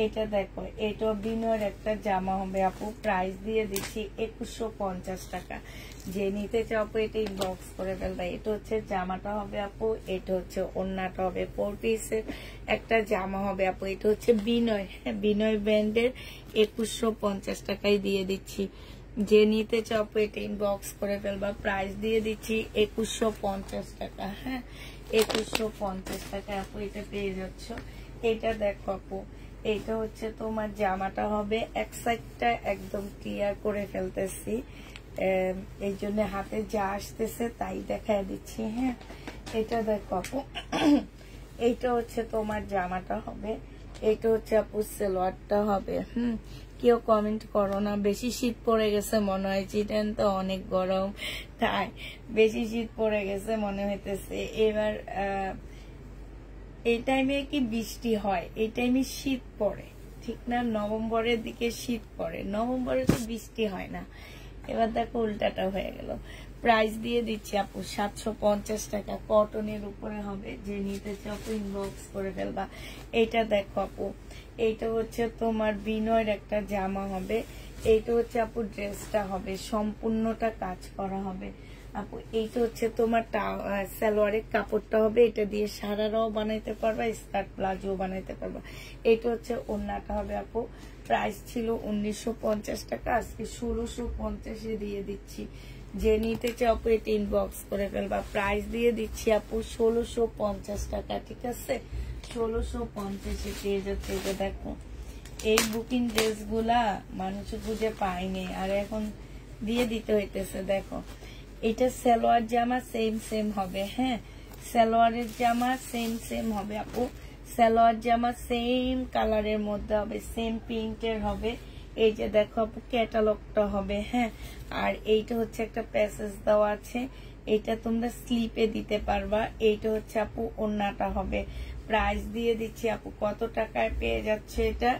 এটা দেখো, এটা বিনয়ের একটা জামা হবে আপু। প্রাইস দিয়ে দিচ্ছি 2150 টাকা। যে নিতে চাও আপু এটা ইনবক্স করে ফেলবা। এটা হচ্ছে জামাটা হবে আপু, এটা হচ্ছে ওড়নাটা হবে। 4 পিসের একটা জামা হবে আপু। এটা হচ্ছে বিনয়, হ্যাঁ, বিনয় ব্র্যান্ডের। 2150 টাকায় দিয়ে দিচ্ছি। যে নিতে চাও আপু এটা ইনবক্স করে ফেলবা। প্রাইস দিয়ে দিচ্ছি 2150 টাকা। হ্যাঁ, 2150 টাকা আপু এটা পেয়ে যাচ্ছ। এটা দেখো আপু, এইটা হচ্ছে তোমার জামাটা হবে। এক সাইডটা একদম ক্লিয়ার করে ফেলতেছি, এই জন্য হাতে যা আসতেছে তাই দেখায় দিচ্ছি। হ্যাঁ, এটা দেখো আপু, এইটা হচ্ছে তোমার জামাটা হবে, এইটা হচ্ছে আপু সালোয়ারটা হবে। কেউ কমেন্ট করো না, বেশি শীত পড়ে গেছে মনে হয়। চিটেন তো অনেক গরম, তাই বেশি শীত পড়ে গেছে মনে হইতেছে। এবার এই টাইমে কি বৃষ্টি হয়, এই টাইমে শীত পড়ে, ঠিক না? নভেম্বরের দিকে শীত পড়ে, নভেম্বরে তো বৃষ্টি হয় না। এবার দেখো উল্টাটা হয়ে গেল। প্রাইস দিয়ে দিচ্ছি আপু 750 টাকা, কটনের উপরে হবে। যে নিতে চাও আপু ইনবক্স করে ফেলবা। এইটা দেখো আপু, এইটা হচ্ছে তোমার বিনয়ের একটা জামা হবে। এইটা হচ্ছে আপু ড্রেসটা হবে, সম্পূর্ণটা কাজ করা হবে আপু। এইটা হচ্ছে তোমার সালোয়ারের কাপড়টা হবে, এটা দিয়ে সারারাও বানাইতে পারবা, স্কার্ট প্লাজো বানাইতে পারবা। এইটা হচ্ছে ওড়নাটা হবে আপু। প্রাইস ছিল 1950 টাকা, আজকে 1650 দিয়ে দিচ্ছি। যে নিতে চাও আপু এটা ইনবক্স করে ফেলবা। প্রাইস দিয়ে দিচ্ছি আপু 1650 টাকা, ঠিক আছে? 1650 পেয়ে যাচ্ছে। এটা দেখো, এই বুকিং ড্রেসগুলা মানুষ বুঝে পায়নি, আর এখন দিয়ে দিতে হইতেছে। দেখো, এটা সালোয়ার জামা সেম সেম হবে। হ্যাঁ, সালোয়ারের জামা সেম সেম হবে আপু। সালোয়ার জামা সেম কালারের মধ্যে হবে, সেম প্রিন্টের হবে। এই যে দেখো আপু ক্যাটালগটা হবে। হ্যাঁ, আর এইটা হচ্ছে একটা প্যাসেজ দেওয়া আছে, এইটা তোমরা স্লিপে দিতে পারবা। এইটা হচ্ছে আপু ওড়নাটা হবে। প্রাইস দিয়ে দিচ্ছি আপু কত টাকায় পেয়ে যাচ্ছে এটা?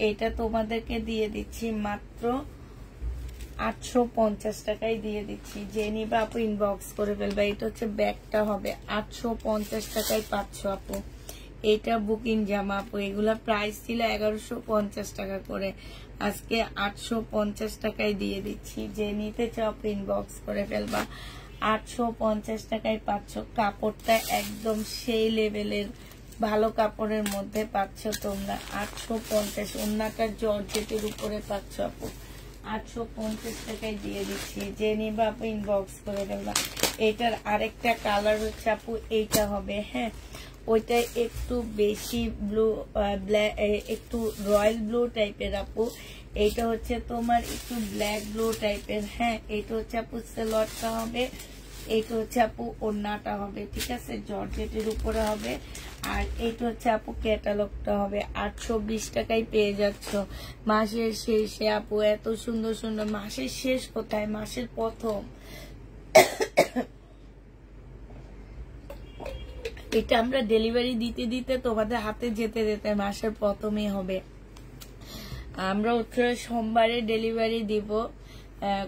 এটা তোমাদেরকে দিয়ে দিচ্ছি মাত্র 850 টাকায় দিয়ে দিচ্ছি। যে নিবা আপু ইনবক্স করে ফেলবা। এটা হচ্ছে ব্যাগটা হবে, 850 টাকায় পাচ্ছ আপু। এটা বুকিং জামা আপু, এগুলা প্রাইস ছিল 1150 টাকা করে, আজকে 850 টাকায় দিয়ে দিচ্ছি। যে নিতে চাও আপু ইনবক্স করে ফেলবা। 850 টাকায় পাচ্ছ। কাপড়টা একদম সেই লেভেলের ভালো কাপড়ের মধ্যে পাচ্ছ তোমরা। 850। ওড়নাটা জর্জেটের উপরে পাচ্ছ আপু। 850 টাকায় দিয়ে দিচ্ছি। যে নিবা আপু ইনবক্স করে ফেলবা। এটার আরেকটা কালার হচ্ছে আপু এইটা হবে। হ্যাঁ, ওইটা একটু বেশি ব্লু, একটু রয়্যাল ব্লু টাইপের আপু। এইটা হচ্ছে তোমার একটু ব্ল্যাক ব্লু টাইপের। হ্যাঁ, এইটা হচ্ছে আপু সালোয়ারটা হবে, এইটা হচ্ছে আপু ওড়নাটা হবে, ঠিক আছে? জর্জেটের উপরে হবে। আর এইটা হচ্ছে আপু ক্যাটালগটা হবে। 820 টাকায় পেয়ে যাচ্ছ। মাসের শেষে আপু এত সুন্দর সুন্দর। মাসের শেষ কোথায়, মাসের প্রথম। এটা আমরা ডেলিভারি দিতে দিতে তোমাদের হাতে যেতে যেতে মাসের প্রথমে হবে। আমরা সোমবারে ডেলিভারি দিব।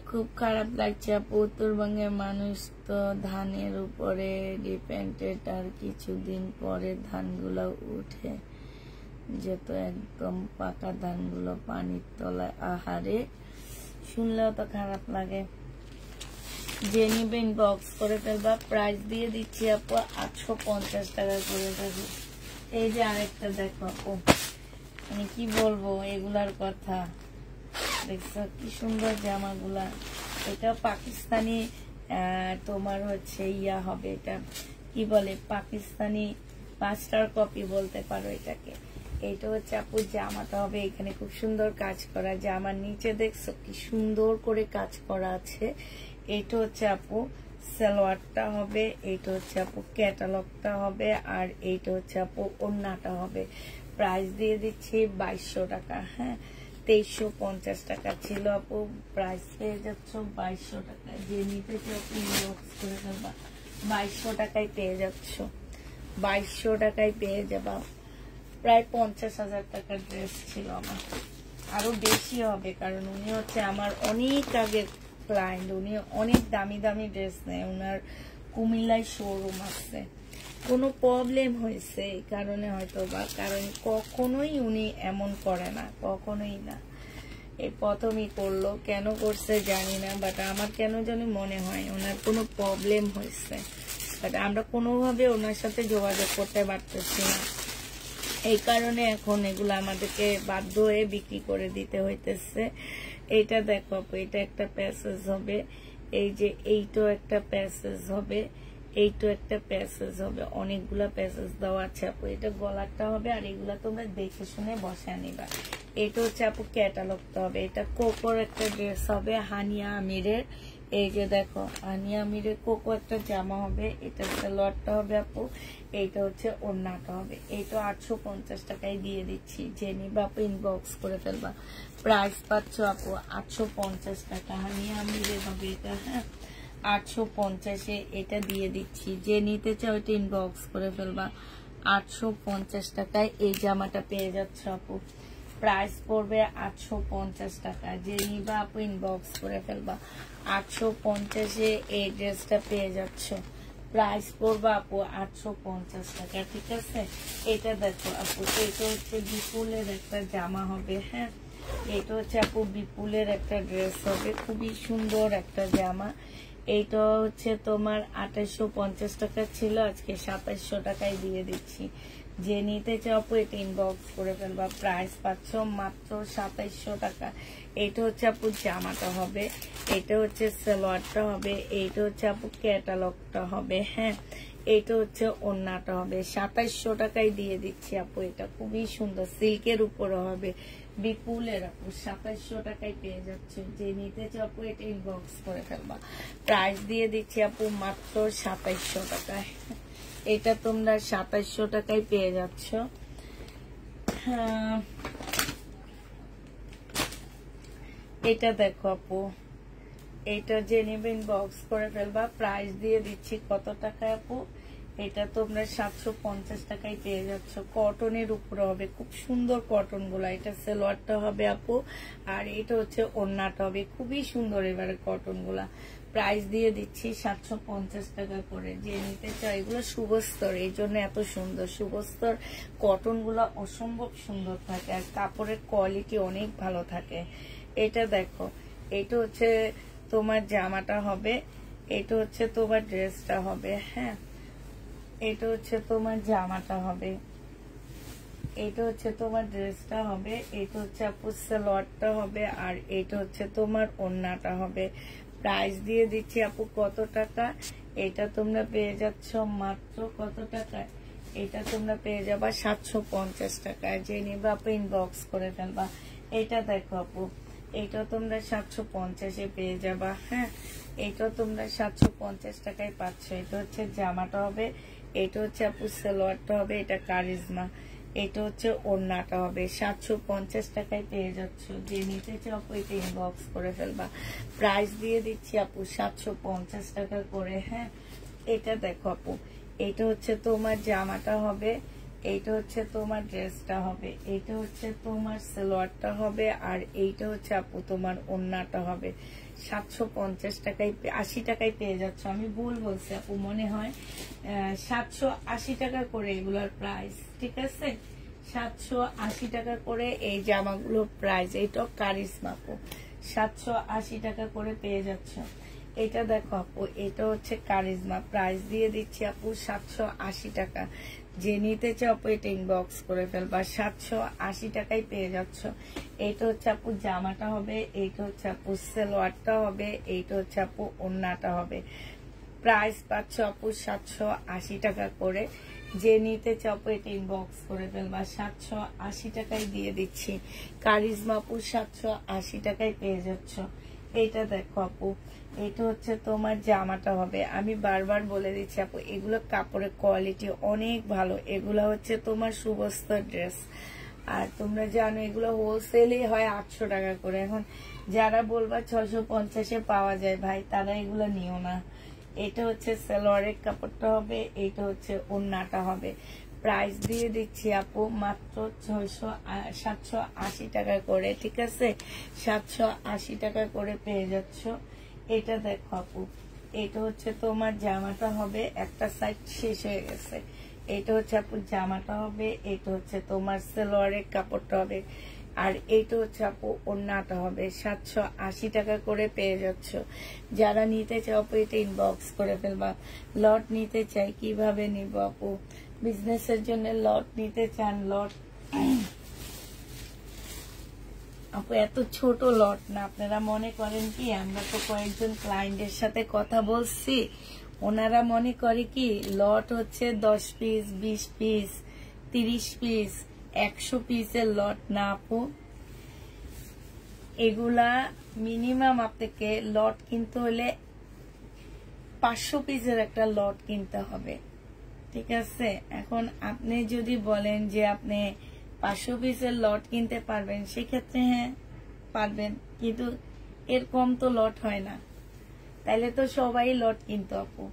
খুব খারাপ লাগছে আপু, উত্তরবঙ্গের মানুষ তো ধানের উপরে ডিপেন্ডেড, আর কিছুদিন পরে ধানগুলো উঠে যেত, একদম পাকা ধানগুলো পানির তলায়। আহারে, শুনলেও তো খারাপ লাগে। যে নিবে ইনবক্স করে ফেলবা। প্রাইস দিয়ে দিচ্ছি আপু 850 টাকা করে দেবো। এই যে আরেকটা দেখো আপু, মানে কি বলবো এগুলার কথা। দেখছো কি সুন্দর জামাগুলা। এটা পাকিস্তানি, তোমার হচ্ছে ইয়া হবে, এটা কি বলে, পাকিস্তানি মাস্টার কপি বলতে পারো এটাকে। এইটা হচ্ছে আপু জামাটা হবে। এখানে খুব সুন্দর কাজ করা। জামার নিচে দেখছো কি সুন্দর করে কাজ করা আছে। এইটা হচ্ছে আপু সালোয়ারটা হবে। এইটা হচ্ছে আপু ক্যাটালগটা হবে। আর এইটা হচ্ছে আপু ওড়নাটা হবে। প্রাইস দিয়ে দিচ্ছি 2200 টাকা। হ্যাঁ, 2350 টাকা ছিল আপু, প্রাইস পেয়ে যাচ্ছ 2200 টাকা। যে নিতে চাও ইনবক্স করে ফেলবা। 2200 টাকায় পেয়ে যাচ্ছ, 2200 টাকায় পেয়ে যাবা। প্রায় 50,000 টাকার ড্রেস ছিল আমার, আরো বেশি হবে, কারণ উনি হচ্ছে আমার অনেক আগের ক্লায়েন্ট। উনি অনেক দামি দামি ড্রেস নেয়, উনার কুমিল্লায় শোরুম আছে। কোনো প্রবলেম হয়েছে এই কারণে হয়তো বা, কারণ কখনোই উনি এমন করে না, কখনোই না। এই প্রথমই করলো, কেন করছে জানি না, বাট আমার কেন জানি মনে হয় ওনার কোনো প্রবলেম হয়েছে, বাট আমরা কোনোভাবে ওনার সাথে যোগাযোগ করতে পারতেছি না। এই কারণে এখন এগুলো আমাদেরকে বাধ্য হয়ে বিক্রি করে দিতে হইতেছে। এইটা দেখো আপু, এটা একটা প্যাসেজ হবে। এই যে এইটাও একটা প্যাসেজ হবে, এইটাও একটা প্যাসেজ হবে। অনেকগুলা প্যাসেজ দেওয়া আছে আপু। এটা গলাটা হবে, আর এগুলা তোমরা দেখে শুনে বসা নিবা। এটা হচ্ছে আপু ক্যাটালগটা হবে। এটা কোকোর একটা ড্রেস হবে, হানিয়া আমিরের। এই যে দেখো হানিয়া আমিরের কোকো একটা জামা হবে। এটা সালোয়ারটা হবে আপু। এইটা হচ্ছে ওড়নাটা হবে। এইটা 850 টাকায় দিয়ে দিচ্ছি। যে নিবা আপু ইনবক্স করে ফেলবা। প্রাইস পাচ্ছ আপু 850 টাকা। হানিয়া আমিরের হবে এটা। হ্যাঁ, 850-এ এটা দিয়ে দিচ্ছি। যে নিতে চাও এটা ইনবক্স করে ফেলবা। 850 টাকায় এই জামাটা পেয়ে যাচ্ছে আপু। প্রাইস পড়বে 850 টাকা। যে নিবা আপু ইনবক্স করে ফেলবা। 850-এ এই ড্রেসটা পেয়ে যাচ্ছ। প্রাইস পড়বে আপু 850 টাকা, ঠিক আছে। এটা দেখো আপু, এটা হচ্ছে বিপুলের একটা জামা হবে, হ্যাঁ। এটা হচ্ছে আপু বিপুলের একটা ড্রেস হবে, খুবই সুন্দর একটা জামা। এইটা হচ্ছে তোমার 2850 টাকা ছিল, আজকে 2700 টাকায় দিয়ে দিচ্ছি। যে নিতে চাও আপু এটা ইনবক্স করে ফেলবা। প্রাইস পাচ্ছ মাত্র 2700 টাকা। এইটা হচ্ছে আপু জামাটা হবে, এটা হচ্ছে সালোয়ারটা হবে, এইটা হচ্ছে আপু ক্যাটালগটা হবে, হ্যাঁ। এইটা হচ্ছে ওড়নাটা হবে। 2700 টাকায় দিয়ে দিচ্ছি আপু। এটা খুবই সুন্দর, সিল্কের উপরে হবে, বিপুলের আপু। 2700 টাকায় পেয়ে যাচ্ছে। যে নিতে চাও আপু এটা ইনবক্স করে ফেলবা। প্রাইস দিয়ে দিচ্ছি আপু মাত্র 2700 টাকায়। এটা তোমরা 2700 টাকায় পেয়ে যাচ্ছ। এটা দেখো আপু, এটা যে নেবে ইনবক্স করে ফেলবা। প্রাইস দিয়ে দিচ্ছি কত টাকায় আপু? এটা তোমরা 750 টাকায় পেয়ে যাচ্ছ। কটনের উপরে হবে, খুব সুন্দর কটন গুলা। এটা সালোয়ারটা হবে আপু, আর এটা হচ্ছে ওড়নাটা হবে, খুবই সুন্দর এবারে কটন গুলা। প্রাইস দিয়ে দিচ্ছি 750 টাকা করে। যে নিতে চাই, এগুলো শুভস্তর, এই জন্য এত সুন্দর। শুভস্তর কটন গুলা অসম্ভব সুন্দর থাকে, আর কাপড়ের কোয়ালিটি অনেক ভালো থাকে। এটা দেখো, এটা হচ্ছে তোমার জামাটা হবে, এটা হচ্ছে তোমার ড্রেসটা হবে, হ্যাঁ। এটা হচ্ছে তোমার জামাটা হবে, এটা হচ্ছে তোমার ড্রেসটা হবে, এটা হচ্ছে আপু সালোয়ারটা হবে, আর এটা হচ্ছে তোমার ওড়নাটা হবে। প্রাইস দিয়ে দিচ্ছি আপু কত টাকা? এটা তোমরা পেয়ে যাচ্ছ মাত্র কত টাকায়? এটা তোমরা পেয়ে যাবা 750 টাকায়। যে নিবা আপু ইনবক্স করে ফেলবা। এটা দেখো আপু, এটা তোমরা 750-এ পেয়ে যাবা, হ্যাঁ। এটা তোমরা 750 টাকায় পাচ্ছ। এটা হচ্ছে জামাটা হবে, এটা হচ্ছে আপু সালোয়ারটা হবে, এটা কারিজমা, এটা হচ্ছে ওড়নাটা হবে। 750 টাকায় পেয়ে যাচ্ছ। যে নিতে চাও আপু এটা ইনবক্স করে ফেলবা। প্রাইস দিয়ে দিচ্ছি আপু 750 টাকা করে, হ্যাঁ। এটা দেখো আপু, এটা হচ্ছে তোমার জামাটা হবে, এইটা হচ্ছে তোমার ড্রেসটা হবে, এইটা হচ্ছে তোমার সালোয়ারটা হবে, আর এইটা হচ্ছে আপু তোমার ওড়নাটা হবে। 750 টাকায় 80 টাকায় পেয়ে যাচ্ছ। আমি ভুল বলছি আপু, মনে হয় 780 টাকা করে এগুলোর প্রাইস, ঠিক আছে। 780 টাকা করে এই জামাগুলোর প্রাইস। এইটা কারিজমা আপু, 780 টাকা করে পেয়ে যাচ্ছ। এটা দেখো আপু, এটা হচ্ছে কারিজমা। প্রাইস দিয়ে দিচ্ছি আপু 780 টাকা। যে নিতে চাও আপু এটা ইনবক্স করে ফেলবা। 780 টাকায় পেয়ে যাচ্ছ। এইটা হচ্ছে আপু জামাটা হবে, এইটা হচ্ছে আপু সালোয়ারটা হবে, এইটা হচ্ছে আপু ওড়নাটা হবে। প্রাইস পাচ্ছ আপু 780 টাকা করে। যে নিতে চাও আপু এটা ইনবক্স করে ফেলবা। 780 টাকায় দিয়ে দিচ্ছি। কারিজমা আপু 780 টাকায় পেয়ে যাচ্ছ। এইটা দেখো আপু, এটা হচ্ছে তোমার জামাটা হবে। আমি বারবার বলে দিচ্ছি আপু, এগুলো কাপড়ের কোয়ালিটি অনেক ভালো। এগুলো হচ্ছে তোমার শুভস্তর ড্রেস, আর তোমরা জানো এগুলো হোলসেলে হয় 800 টাকা করে। এখন যারা বলবা 650-এ পাওয়া যায়, ভাই তারা এগুলো নিও না। এটা হচ্ছে সালোয়ারের কাপড়টা হবে, এটা হচ্ছে ওড়নাটা হবে। প্রাইস দিয়ে দিচ্ছি আপু মাত্র 780 টাকা করে, ঠিক আছে। 780 টাকা করে পেয়ে যাচ্ছ। এটা দেখো আপু, এটা হচ্ছে তোমার জামাটা হবে, একটা সাইড শেষ হয়ে গেছে। এটা হচ্ছে আপু জামাটা হবে, এটা হচ্ছে তোমার সালোয়ারের কাপড়টা হবে, আর এইটা হচ্ছে আপু ওড়নাটা হবে। 780 টাকা করে পেয়ে যাচ্ছ। যারা নিতে চাও আপু এটা ইনবক্স করে ফেলবা। লট নিতে চাই, কিভাবে নিব আপু? বিজনেসের জন্য লট নিতে চান? লট আপু এত ছোট লট না। আপনারা মনে করেন কি, আমরা তো কয়েকজন ক্লায়েন্টের সাথে কথা বলছি, ওনারা মনে করে কি লট হচ্ছে 10 পিস, 20 পিস, 30 পিস, 100 পিসের লট না আপু। এগুলা মিনিমাম আপনাকে লট কিনতে হলে 500 পিসের একটা লট কিনতে হবে, ঠিক আছে। এখন আপনি যদি বলেন যে আপনি 500 পিসের লট কিনতে পারবেন, সেক্ষেত্রে হ্যাঁ পারবেন, কিন্তু এর কম তো লট হয় না। তাইলে তো সবাই লট কিনতো আপু।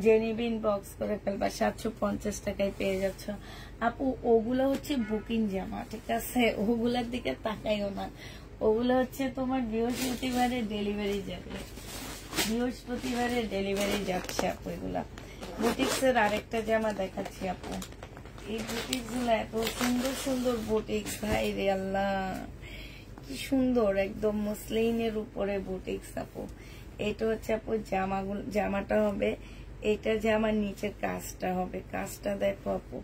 যে নিবে ইনবক্স করে ফেলবা, 750 টাকায় পেয়ে যাচ্ছ আপু। ওগুলো হচ্ছে বুকিং জামা, ঠিক আছে, ওগুলার দিকে তাকাইও না। ওগুলো হচ্ছে তোমার বৃহস্পতিবারে ডেলিভারি যাবে, বৃহস্পতিবারে ডেলিভারি যাচ্ছে আপু এগুলা। বুটিক্সের আরেকটা জামা দেখাচ্ছি আপু। এই বুটিক্স গুলো এত সুন্দর সুন্দর বুটিক্স, ভাই রে আল্লাহ কি সুন্দর, একদম মসলিনের উপরে বুটিক্স আপু। এটা হচ্ছে আপু জামাটা হবে, এটা জামার নিচের কাজটা হবে, কাজটা দেখো আপু,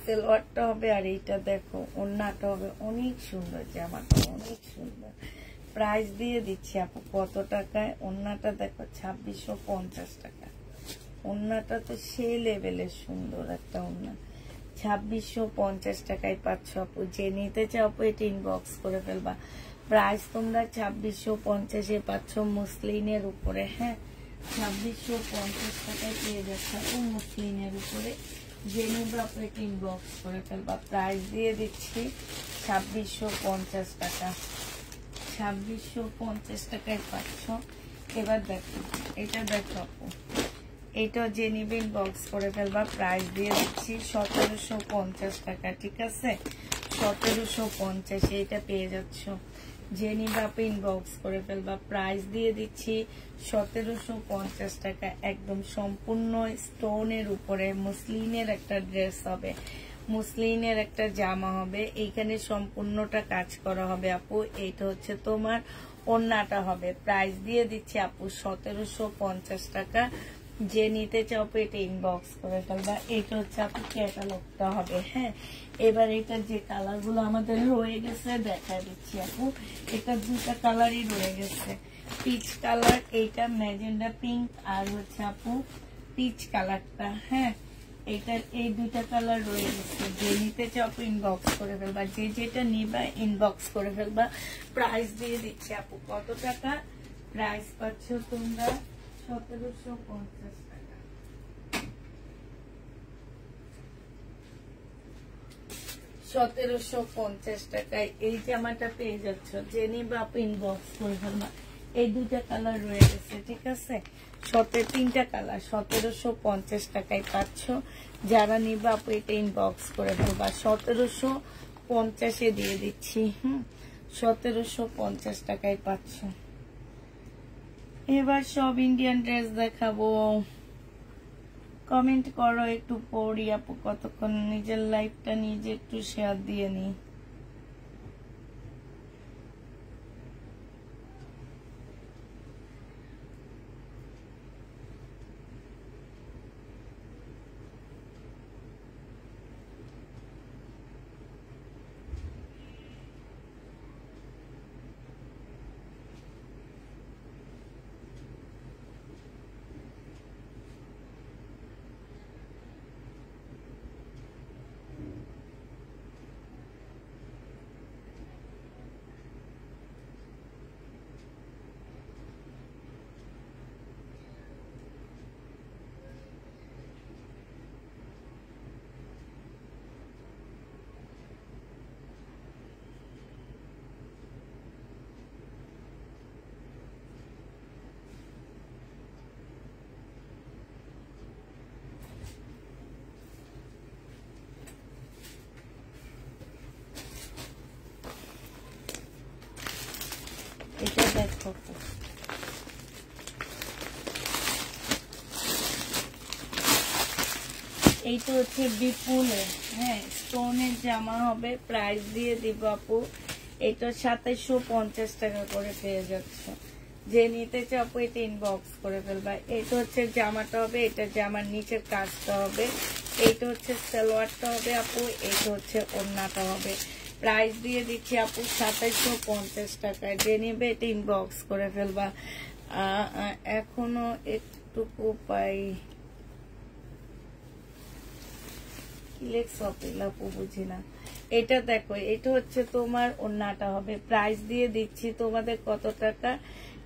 সালোয়ারটা হবে, আর এইটা দেখো ওড়নাটা হবে, অনেক সুন্দর জামাটা, অনেক সুন্দর। প্রাইস দিয়ে দিচ্ছি আপু কত টাকায়, ওড়নাটা দেখো 2650 টাকা। ওড়নাটা তো সেই লেভেলের সুন্দর একটা ওড়না, 2650 টাকায় পাচ্ছ আপু। যে নিতে চাও আপু এটা ইনবক্স করে ফেলবা। প্রাইস তোমরা 2650-এ পাচ্ছ মুসলিনের উপরে, হ্যাঁ 2650 টাকায় পেয়ে যাচ্ছে আপু মুসলিনের উপরে। যে নিবে আপু এটা ইনবক্স করে ফেলবা। প্রাইস দিয়ে দিচ্ছি 2650 টাকা, 2650 টাকায় পাচ্ছ। এবার দেখো এটা দেখো আপু, এটা যে নিবে ইনবক্স করে ফেলবা। প্রাইস দিয়ে দিচ্ছি 1750 টাকা, ঠিক আছে, 1750 এটা পেয়ে যাচ্ছ। যে নিবে আপু ইনবক্স করে ফেলবা। প্রাইস দিয়ে দিচ্ছি 1750 টাকা। একদম সম্পূর্ণ স্টোনের উপরে মুসলিনের একটা ড্রেস হবে, মুসলিনের একটা জামা হবে, এইখানে সম্পূর্ণটা কাজ করা হবে আপু। এইটা হচ্ছে তোমার ওড়নাটা হবে। প্রাইস দিয়ে দিচ্ছি আপু 1750 টাকা। যে নিতে চাও আপু এটা ইনবক্স করে ফেলবা। এটা হচ্ছে আপু ক্যাটালগটা হবে, হ্যাঁ। এবার এটা যে কালার গুলো আমাদের রয়ে গেছে দেখা দিচ্ছি আপু। এটা দুটা কালারই রয়ে গেছে, পিচ কালার, এইটা ম্যাজেন্ডা পিঙ্ক, আর হচ্ছে আপু পিচ কালারটা, হ্যাঁ। এইটার এই দুইটা কালার রয়ে গেছে। যে নিতে চাও আপু ইনবক্স করে ফেলবা, যে যেটা নিবা ইনবক্স করে ফেলবা। প্রাইস দিয়ে দিচ্ছি আপু কত টাকা, প্রাইস পাচ্ছ তোমরা 1750 টাকা। 1750 টাকায় এই জামাটা পেয়ে যাচ্ছ। যে নিবা আপু ইনবক্স করে ফেলবা। এই দুইটা কালার রয়ে গেছে, ঠিক আছে, তিনটা কালার 1750 টাকায় পাচ্ছ। যারা নিবা আপু এটা ইনবক্স করে ফেলবা। 1750-এ দিয়ে দিচ্ছি, 1750 টাকায় পাচ্ছ। এবার সব ইন্ডিয়ান ড্রেস দেখাবো। কমেন্ট করো, একটু পড়ি আপু কতক্ষণ, নিজের লাইফটা নিজে একটু শেয়ার দিয়ে নি। এটা দেখো, এইটা হচ্ছে বিপুলের, হ্যাঁ, স্টোনের জামা হবে। প্রাইস দিয়ে দিব আপু এটা 2750 টাকা করে পেয়ে যাচ্ছ। যে নিতে চাও আপু এটা ইনবক্স করে ফেলবা। এটা হচ্ছে জামাটা হবে, এটা জামার নিচের কাজটা হবে, এইটা হচ্ছে সালোয়ারটা হবে আপু, এইটা হচ্ছে ওড়নাটা হবে। প্রাইস দিয়ে দিচ্ছি আপু 2750 টাকায়। যে নিবে এটা ইনবক্স করে ফেলবা। এখনো একটুকু পাই, আপু বুঝি না। এটা দেখো, এটা হচ্ছে তোমার ওড়নাটা হবে। প্রাইস দিয়ে দিচ্ছি তোমাদের কত টাকা,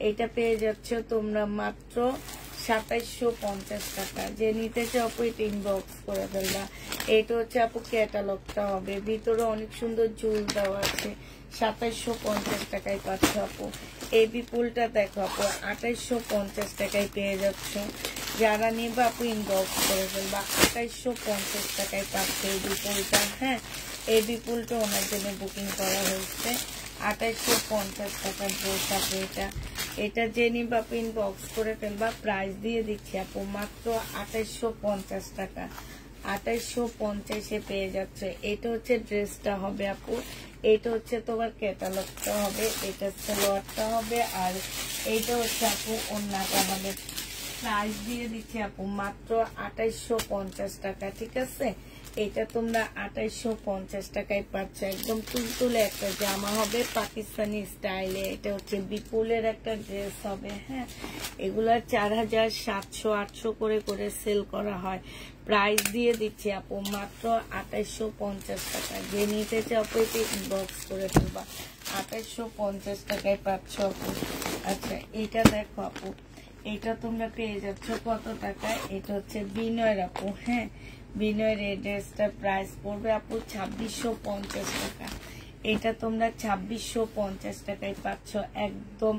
এটা পেয়ে যাচ্ছ তোমরা মাত্র 2750 টাকা। যে নিতে চাও আপু এটা ইনবক্স করে ফেলবা। এটা হচ্ছে আপু ক্যাটালগটা হবে, ভিতরে অনেক সুন্দর ঝুল দেওয়া আছে। 2750 টাকায় পাচ্ছ আপু। এই বিপুলটা দেখো আপু 2850 টাকায় পেয়ে যাচ্ছ। যারা নিবা আপু ইনবক্স করে ফেলবা। 2850 টাকায় পাচ্ছে এই বিপুলটা। হ্যাঁ, এই বিপুলটা ওনার জন্য বুকিং করা হয়েছে। 2850 টাকার ড্রেস আপু এটা। এটা যে নিবা আপু ইনবক্স করে ফেলবা। প্রাইস দিয়ে দিচ্ছি আপু মাত্র 2850 টাকা। 2850 পেয়ে যাচ্ছে। এটা হচ্ছে ড্রেসটা হবে আপু, এটা হচ্ছে তোমার ক্যাটালগটা হবে, এটা সালোয়ারটা হবে, আর এইটা হচ্ছে আপু ওড়নাটা হবে। প্রাইস দিয়ে দিচ্ছি আপু মাত্র 2850 টাকা। ঠিক আছে, এটা তোমরা 2850 টাকায় পাচ্ছ। একদম তুলতুলে একটা জামা হবে পাকিস্তানি স্টাইলে। এটা হচ্ছে বিপুলের একটা ড্রেস হবে। হ্যাঁ, এগুলা 4700-800 করে করে সেল করা হয়। প্রাইস দিয়ে দিচ্ছি আপু মাত্র 2850 টাকা। যে নিতে চাও আপু এটা ইনবক্স করে ফেলবা। 2850 টাকায় পাচ্ছ আপু। আচ্ছা, এটা দেখো আপু, এটা তোমরা পেয়ে যাচ্ছ কত টাকায়? এটা হচ্ছে বিনয়ের আপু। হ্যাঁ, বিনয়ের এই ড্রেসটার প্রাইস পড়বে আপু 2650 টাকা। এটা তোমরা 2650 টাকায় পাচ্ছ। একদম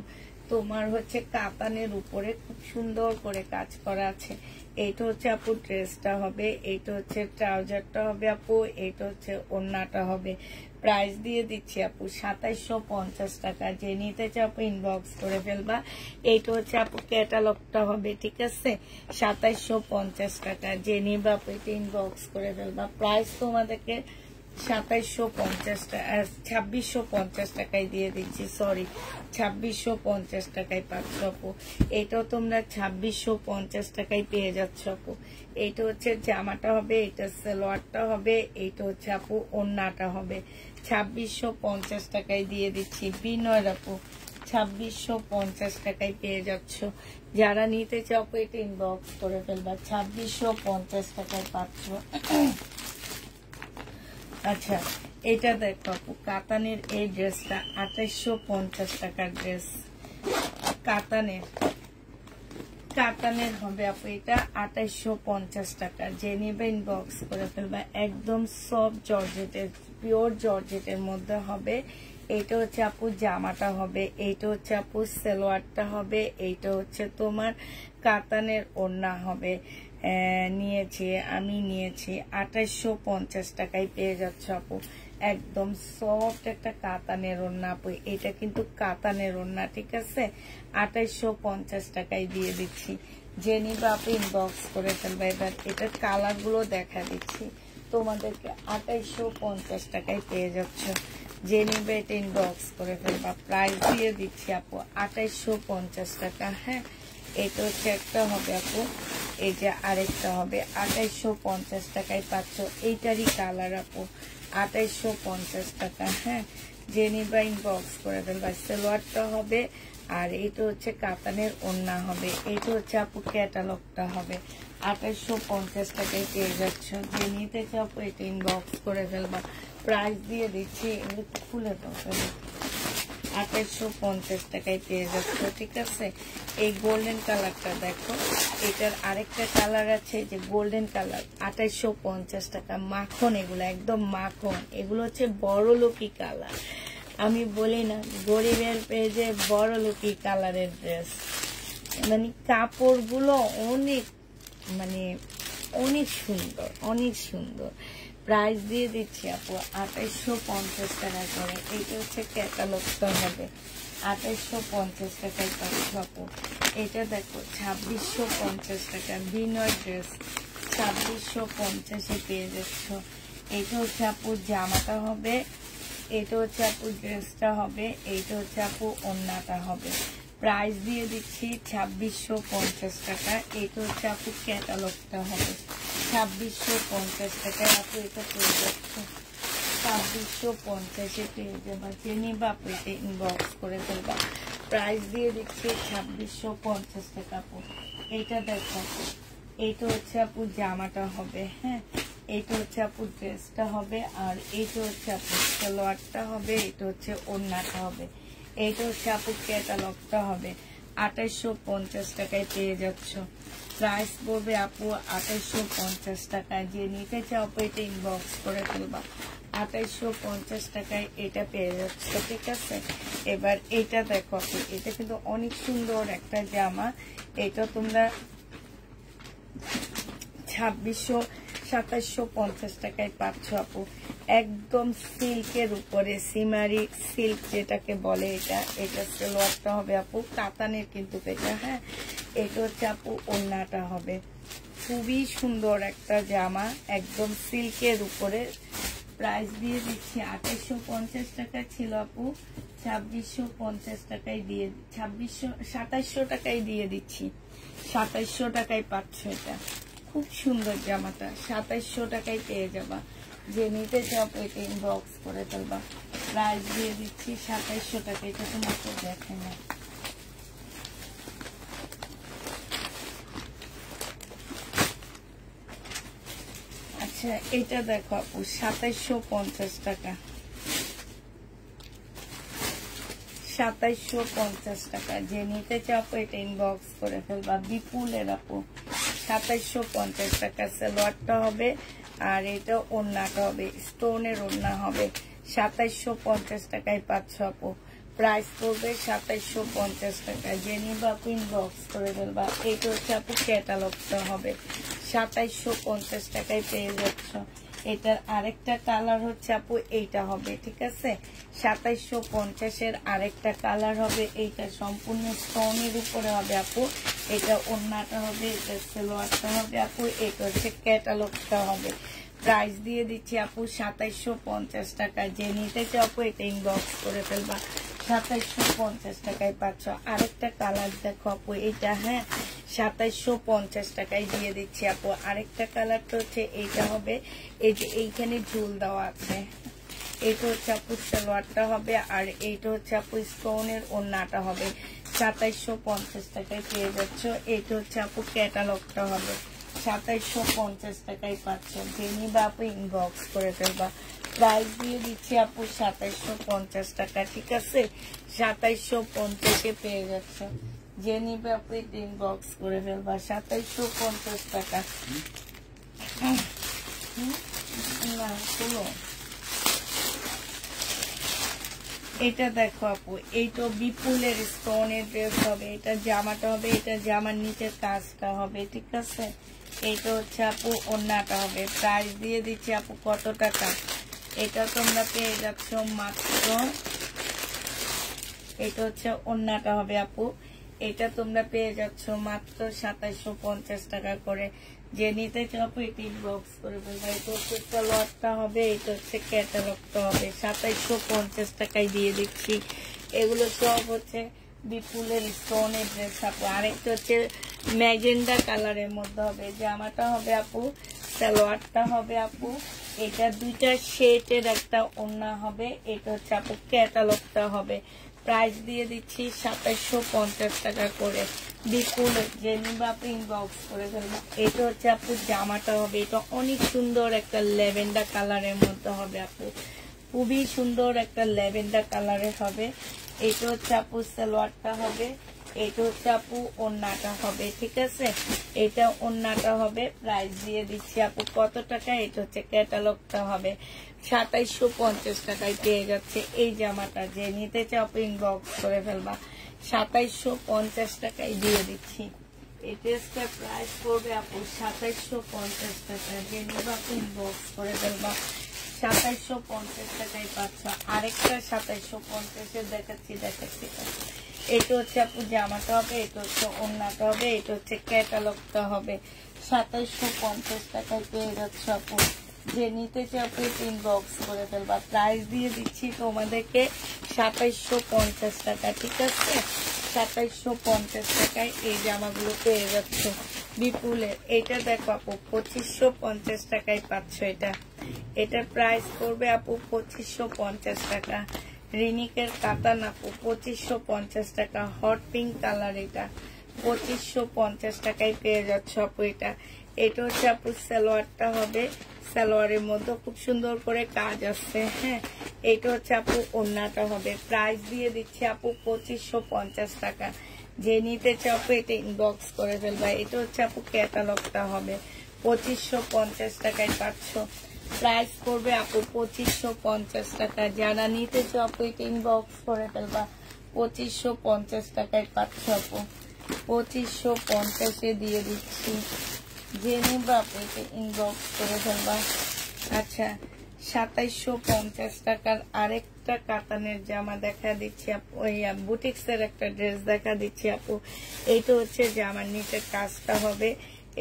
তোমার হচ্ছে কাতানের উপরে খুব সুন্দর করে কাজ করা আছে। এইটা হচ্ছে আপু ড্রেসটা হবে, এইটা হচ্ছে ট্রাউজারটা হবে আপু, এইটা হচ্ছে ওড়নাটা হবে। প্রাইস দিয়ে দিচ্ছি আপু 2750 টাকা। যে নিতে চাও আপু ইনবক্স করে ফেলবা। এইটা হচ্ছে আপু ক্যাটালগটা হবে। ঠিক আছে, 2750 টাকা। যে নিবা আপু এটা ইনবক্স করে ফেলবা। প্রাইস তোমাদেরকে 2750 টাকা, 2650 টাকায় দিয়ে দিচ্ছি। সরি, 2650 টাকায় পাচ্ছ আপু। এটাও তোমরা 2650 টাকায় পেয়ে যাচ্ছ আপু। এইটা হচ্ছে জামাটা হবে, এটা সালোয়ারটা হবে, এইটা হচ্ছে আপু ওড়নাটা হবে। 2650 টাকায় দিয়ে দিচ্ছি বিনয় আপু। 2650 টাকায় পেয়ে যাচ্ছ। যারা নিতে চাও আপু এটা ইনবক্স করে ফেলবা। 2650 টাকায় পাচ্ছ। আচ্ছা, এটা দেখো আপু কাতানের এই ড্রেসটা 2850 টাকার ড্রেস। কাতানের হবে আপু এটা 2850 টাকা। যে নেবে ইনবক্স করে ফেলবা। একদম সফট জর্জেটের, পিওর জর্জেটের মধ্যে হবে। এইটা হচ্ছে আপু জামাটা হবে, এইটা হচ্ছে আপু সালোয়ারটা হবে, এইটা হচ্ছে তোমার কাতানের ওড়না হবে। আমি নিয়েছি 2850 টাকায় পেয়ে যাচ্ছ আপু। একদম সফট একটা কাতানের ওড়না আপু। এটা কিন্তু কাতানের ওড়না। ঠিক আছে, 2850 টাকায় দিয়ে দিচ্ছি। যে নিবা আপু ইনবক্স করে ফেলবা। এবার এটার কালার গুলো দেখা দিচ্ছি তোমাদেরকে। 2850 টাকায় পেয়ে যাচ্ছ। যে নিবে এটা ইনবক্স করে ফেলবা। প্রাইস দিয়ে দিচ্ছি আপু 2850 টাকা। হ্যাঁ, এটা হচ্ছে একটা হবে আপু, এই যে আরেকটা হবে। 2850 টাকায় পাচ্ছ। এইটারই কালার আপু 2850 টাকা। হ্যাঁ, যে নিবা ইনবক্স করে ফেলবা। সালোয়ারটা হবে, আর এইটা হচ্ছে কাতানের ওড়না হবে। এইটা হচ্ছে আপু ক্যাটালগটা হবে। 2850 টাকায় পেয়ে যাচ্ছ। যে নিতে চাও আপু এটা ইনবক্স করে ফেলবা। প্রাইস দিয়ে দিচ্ছি, একটু খুলে দাও। 2850 টাকায় পেয়ে যাচ্ছ। ঠিক আছে, এই গোল্ডেন কালারটা দেখো, এটার আরেকটা কালার আছে যে গোল্ডেন কালার। 2850 টাকা। মাখন, এগুলো একদম মাখন। এগুলো হচ্ছে বড় লোকি কালার। আমি বলি না গরিবের পেজে বড় লোকি কালারের ড্রেস। মানে কাপড়গুলো অনেক অনেক সুন্দর, অনেক সুন্দর। প্রাইস দিয়ে দিচ্ছি আপু 2850 টাকা করে। এইটা হচ্ছে ক্যাটালগটা হবে। 2850 টাকায় পাচ্ছ আপু। এটা দেখো 2650 টাকা। বিনয় ড্রেস 2650 পেয়ে যাচ্ছ। এটা হচ্ছে আপু জামাটা হবে, এটা হচ্ছে আপু ড্রেসটা হবে, এইটা হচ্ছে আপু ওড়নাটা হবে। প্রাইস দিয়ে দিচ্ছি 2650 টাকা। এটা হচ্ছে আপু ক্যাটালগটা হবে। 2650 টাকায় আপু এটা পেয়ে যাচ্ছে। 2650 পেয়ে যাবা। যে নিবা আপু এটা ইনবক্স করে ফেলবা। প্রাইস দিয়ে দিচ্ছি 2650 টাকা আপু। এইটা দেখো, এইটা হচ্ছে আপু জামাটা হবে। হ্যাঁ, এইটা হচ্ছে আপু ড্রেসটা হবে, আর এইটা হচ্ছে আপু সালোয়ারটা হবে, এটা হচ্ছে ওড়নাটা হবে। এইটা হচ্ছে আপু ক্যাটালগটা হবে। 2850 টাকায় পেয়ে যাচ্ছ। প্রাইস পড়বে আপু 2850 টাকায়। যে নিতে চাও আপু এটা ইনবক্স করে ফেলবা। 2850 টাকায় এটা পেয়ে যাচ্ছ। ঠিক আছে, এবার এটা দেখো আপু, এটা কিন্তু অনেক সুন্দর একটা জামা। এটা তোমরা 2750 টাকায় পাচ্ছ আপু। একদম সিল্কের উপরে সিমারি সিল্ক যেটাকে বলে, এটা সালোয়ারটা হবে আপু কাতানের, কিন্তু এটা হ্যাঁ এটা হচ্ছে আপু ওড়নাটা হবে। খুবই সুন্দর একটা জামা, একদম সিল্কের উপরে। প্রাইস দিয়ে দিচ্ছি 2850 টাকা ছিল আপু, 2650 টাকায় দিয়ে 2700 টাকায় দিয়ে দিচ্ছি। 2700 টাকায় পাচ্ছ এটা। খুব সুন্দর জামাটা 2700 টাকায় পেয়ে যাবা। যে নিতে চাও এটা ইনবক্স করে ফেলবা। প্রাইস দিয়ে দিচ্ছি 2700 টাকা। এটা তোমাকে দেখে না, আচ্ছা এটা দেখো আপু 2750 টাকা, 2750 টাকা। যে নিতে চাও এটা ইনবক্স করে ফেলবা। বিপুলের আপু 2750 টাকা সালোয়ারটা হবে, আর এটা ওড়নাটা হবে স্টোনের ওড়না হবে। 2750 টাকায় পাচ্ছ আপু। প্রাইস পড়বে 2750 টাকা। যে নিবা আপু ইনবক্স করে ফেলবা। এটা হচ্ছে আপু ক্যাটালগটা হবে, 2750 টাকায় পেয়ে যাচ্ছ। এটার আরেকটা কালার হচ্ছে আপু এইটা হবে, ঠিক আছে। 2750-এর আরেকটা কালার হবে এইটা, সম্পূর্ণ স্টোনের উপরে হবে আপু। এটা ওড়নাটা হবে, এটা সালোয়ারটা হবে আপু, এটা হচ্ছে ক্যাটালগটা হবে। প্রাইস দিয়ে দিচ্ছি আপু 2750 টাকা। যে নিতে চাও আপু এটা ইনবক্স করে ফেলবা। 2750 টাকায় পাচ্ছ। আরেকটা কালার দেখো আপু এইটা, হ্যাঁ 2750 টাকায় দিয়ে দিচ্ছি আপু। আরেকটা কালারটা হচ্ছে এইটা হবে, এই যে এইখানে ঝুল দেওয়া আছে, এইটা হচ্ছে আপু সালোয়ারটা হবে, আর এইটা হচ্ছে আপু স্টোনের ওড়নাটা হবে। 2750 টাকায় পেয়ে যাচ্ছ। এইটা হচ্ছে আপু ক্যাটালগটা হবে, 2750 টাকায় পাচ্ছ। যে নিবা আপু ইনবক্স করে ফেলবা। প্রাইস দিয়ে দিচ্ছি আপু 2750 টাকা, ঠিক আছে। 2750-এ পেয়ে যাচ্ছ। যে নিবে আপু ইনবক্স করে ফেলবা। 2750 টাকা। না শুনো, এটা দেখো আপু, এইটা বিপুলের স্টোনের ড্রেস হবে। এটা জামাটা হবে, এটা জামার নিচের কাজটা হবে, ঠিক আছে। এইটা হচ্ছে আপু ওড়নাটা হবে। প্রাইস দিয়ে দিচ্ছি আপু কত টাকা। এটা তোমরা পেয়ে যাচ্ছ মাত্র, এটা হচ্ছে ওড়নাটা হবে আপু, এটা তোমরা পেয়ে যাচ্ছ মাত্র 2750 টাকা করে। যে নিতে চাও আপু এটা ইনবক্স করে ফেলবা। এটা হচ্ছে সালোয়ারটা হবে, এটা হচ্ছে ক্যাটালগটা হবে। 2750 টাকায় দিয়ে দিচ্ছি। এগুলো সব হচ্ছে বিপুলের স্টোনের ড্রেস আপু। আরেকটা হচ্ছে ম্যাজেন্ডা কালারের মধ্যে হবে, জামাটা হবে আপু, সালোয়ারটা হবে আপু, এটা দুইটা শেডের একটা ওড়না হবে। এটা হচ্ছে আপু ক্যাটালগটা হবে। প্রাইস দিয়ে দিচ্ছি 2750 টাকা করে। বিপুল যে নিবা আপু ইনবক্স করে ফেলবো। এটা হচ্ছে আপু জামাটা হবে, এটা অনেক সুন্দর একটা ল্যাভেন্ডার কালারের মধ্যে হবে আপু, খুবই সুন্দর একটা ল্যাভেন্ডার কালারের হবে। এটা হচ্ছে আপু সালোয়ারটা হবে, এটা হচ্ছে আপু ওড়নাটা হবে, ঠিক আছে। এটা ওড়নাটা হবে। প্রাইস দিয়ে দিচ্ছি আপু কত টাকা। এটা হচ্ছে ক্যাটালগটা হবে, 2750 টাকায় পেয়ে যাচ্ছে এই জামাটা। যে নিতে চাও আপু ইনবক্স করে ফেলবা। 2750 টাকায় দিয়ে দিচ্ছি। এই ড্রেসটার প্রাইস পড়বে আপু 2750 টাকা। যে নিবা আপু ইনবক্স করে ফেলবা। 2750 টাকায় পাচ্ছ। আরেকটা 2750-এর দেখাচ্ছি। এটা হচ্ছে আপু জামাটা হবে, এটা হচ্ছে ওড়নাটা হবে, এটা হচ্ছে ক্যাটালগটা হবে। 2750 টাকায় পেয়ে যাচ্ছে আপু। যে নিতে চাও আপু ইনবক্স করে ফেলবা। প্রাইস দিয়ে দিচ্ছি তোমাদেরকে 2750 টাকা, ঠিক আছে। 2750 টাকায় এই জামাগুলো পেয়ে যাচ্ছ বিপুলের। এটা দেখো আপু 2550 টাকায় পাচ্ছ। এটার প্রাইস করবে আপু 2550 টাকা। রিনিকের কাতান আপু 2550 টাকা। হট পিঙ্ক কালার, এটা 2550 টাকায় পেয়ে যাচ্ছ আপু। এটা হচ্ছে আপু সালোয়ারটা হবে, সালোয়ারের মধ্যে খুব সুন্দর করে কাজ আছে, হ্যাঁ। এটা হচ্ছে আপু ওড়নাটা হবে। প্রাইস দিয়ে দিচ্ছি আপু 2550 টাকা। যে নিতে চাও আপু এটা ইনবক্স করে ফেলবা। এটা হচ্ছে আপু ক্যাটালগটা হবে, 2550 টাকায় পাচ্ছ। প্রাইস করবে আপু 2550 টাকা। যারা নিতে চাও আপু এটা ইনবক্স করে ফেলবা। 2550 টাকায় পাচ্ছ আপু। 2550-এ দিয়ে দিচ্ছি। যে নিবা আপু এটা ইনবক্স করে ফেলবা। আচ্ছা 2750 টাকার আরেকটা কাতানের জামা দেখা দিচ্ছি আপু, ওই বুটিক্সের একটা ড্রেস দেখা দিচ্ছি আপু। এইটা হচ্ছে জামার নিচের কাজটা হবে,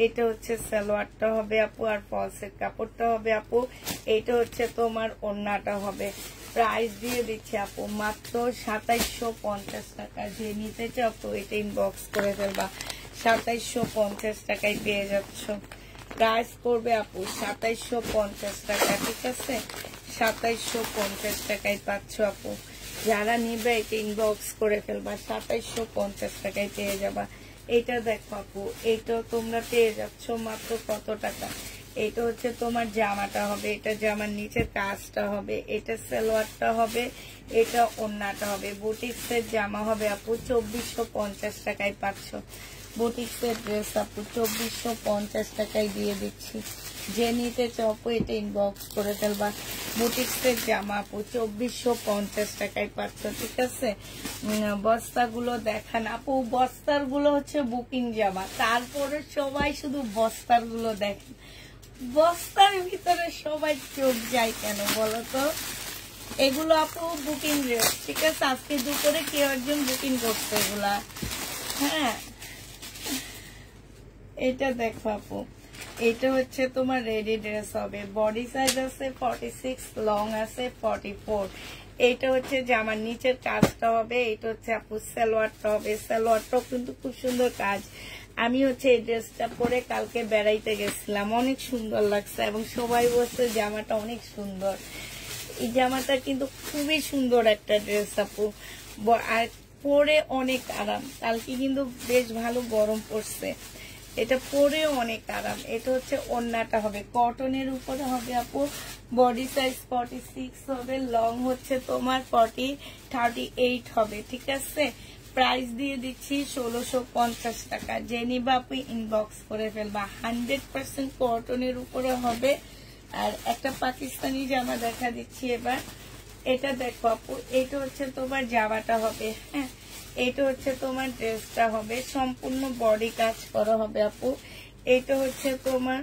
এটা হচ্ছে সালোয়ারটা হবে আপু, আর ফলসের কাপড়টা হবে আপু। এইটা হচ্ছে তোমার ওড়নাটা হবে। প্রাইস দিয়ে দিচ্ছি আপু মাত্র 2750 টাকা। যে নিতে চাও আপু এটা ইনবক্স করে ফেলবা। 2750 টাকায় পেয়ে যাচ্ছ। প্রাইস করবে আপু 2750 টাকা, ঠিক আছে? 2750 টাকায় পাচ্ছ আপু। যারা নিবে এটা ইনবক্স করে ফেলবা, 2750 টাকায় পেয়ে যাবা। এটা দেখো আপু, এইটাও তোমরা পেয়ে যাচ্ছ মাত্র কত টাকা। এটা হচ্ছে তোমার জামাটা হবে, এটা জামার নিচের কাজটা হবে, এটা সালোয়ারটা হবে, এটা ওড়নাটা হবে। বুটিক্সের জামা হবে আপু 2450 টাকায় পাচ্ছ। বুটিক্সের ড্রেস আপু 2450 টাকায় দিয়ে দিচ্ছি। যে নিতে চাও আপু এটা ইনবক্স করে ফেলবা। বুটিক্সের জামা আপু 2450 টাকায় পাচ্ছ, ঠিক আছে? বস্তাগুলো দেখান আপু, বস্তারগুলো হচ্ছে বুকিং জামা, তারপরে সবাই শুধু বস্তারগুলো দেখেন। বস্তার ভিতরে সবাই চোখ যায় কেন বলো তো? এগুলো আপু বুকিং ড্রেস, ঠিক আছে? আজকে দুপুরে কেউ একজন বুকিং করছে এগুলা। হ্যাঁ, এটা দেখো আপু, এটা হচ্ছে তোমার রেডি ড্রেস হবে। বডি সাইজ আছে 46, লং আছে 44। এইটা হচ্ছে জামার নিচের কাজটা হবে, এটা হচ্ছে আপু সালোয়ারটা হবে। সালোয়ারটাও কিন্তু খুব সুন্দর কাজ। আমি হচ্ছে এই ড্রেসটা পরে কালকে বেড়াইতে গেছিলাম, অনেক সুন্দর লাগছে এবং সবাই বলছে জামাটা অনেক সুন্দর। এই জামাটা কিন্তু খুবই সুন্দর একটা ড্রেস আপু, আর পরে অনেক আরাম। কালকে কিন্তু বেশ ভালো গরম পড়ছে, এটা পরে অনেক আরাম। এটা হচ্ছে ওড়নাটা হবে, কটনের উপরে হবে আপু। বডি সাইজ 46 হবে, লং হচ্ছে তোমার 38 হবে, ঠিক আছে? প্রাইস দিয়ে দিচ্ছি 1650 টাকা। যে নিবা আপু ইনবক্স করে ফেলবা। 100% কটনের উপরে হবে। আর একটা পাকিস্তানি জামা দেখা দিচ্ছি এবার। এটা দেখো আপু, এটা হচ্ছে তোমার জামাটা হবে। হ্যাঁ, এটা হচ্ছে তোমার ড্রেসটা হবে, সম্পূর্ণ বডি কাজ করা হবে আপু। এটা হচ্ছে তোমার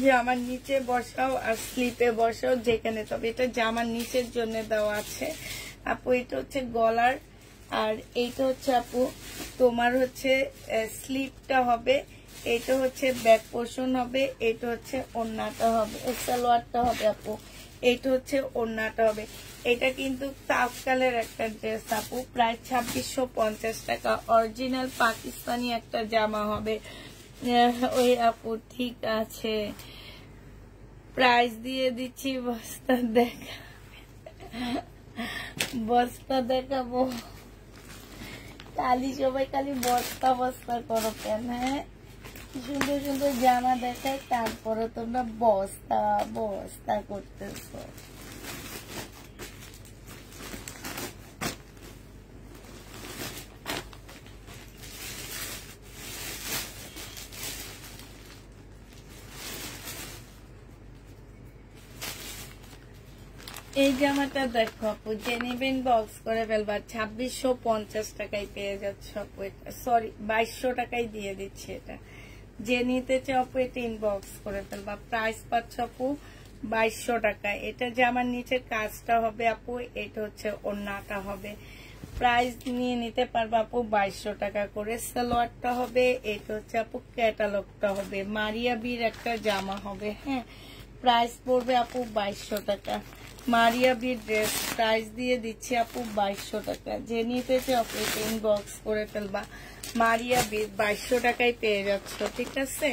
জামার নিচে বসাও আর স্লিপে বসাও যেখানে, তবে এটা জামার নিচের জন্য দেওয়া আছে আপু। এটা হচ্ছে গলার, আর এইটা হচ্ছে আপু তোমার হচ্ছে স্লিপটা হবে। এটা হচ্ছে ব্যাক পোর্শন হবে, এটা হচ্ছে ওড়নাটা হবে, সালোয়ারটা হবে আপু। এটা হচ্ছে ওড়নাটা হবে। এটা কিন্তু তাফকালের একটা ড্রেস আপু, প্রায় 2650 টাকা। অরিজিনাল পাকিস্তানি একটা জামা হবে। ওই আপু ঠিক আছে, প্রাইস দিয়ে দিচ্ছি। বস্তা দেখা, বস্তা দেখাবো? খালি সবাই খালি বস্তা বস্তা করো কেন? হ্যাঁ, সুন্দর সুন্দর জামা দেখায়, তারপরে তোমরা বস্তা বস্তা করতেছো। এই জামাটা দেখো আপু, যে নেবেন বক্স করে ফেলবা। 2650 টাকায় পেয়ে যাচ্ছ আপু। এটা সরি 2200 টাকায় দিয়ে দিচ্ছি এটা। যে নিতে চাও আপু এটা ইনবক্স করে ফেলবা। প্রাইস পাচ্ছ আপু 2200 টাকা। এটা জামার নিচের কাজটা হবে আপু, এটা হচ্ছে ওড়নাটা হবে। প্রাইস নিয়ে নিতে পারবা আপু 2200 টাকা করে। সালোয়ারটা হবে, এটা হচ্ছে আপু ক্যাটালগটা হবে। মারিয়া বির একটা জামা হবে। হ্যাঁ, প্রাইস পড়বে আপু 2200 টাকা। মারিয়া বির ড্রেস প্রাইস দিয়ে দিচ্ছি আপু 2200 টাকা। যে নিতে চাও আপু এটা ইনবক্স করে ফেলবা। মারিয়া বির 2200 টাকায় পেয়ে যাচ্ছ, ঠিক আছে?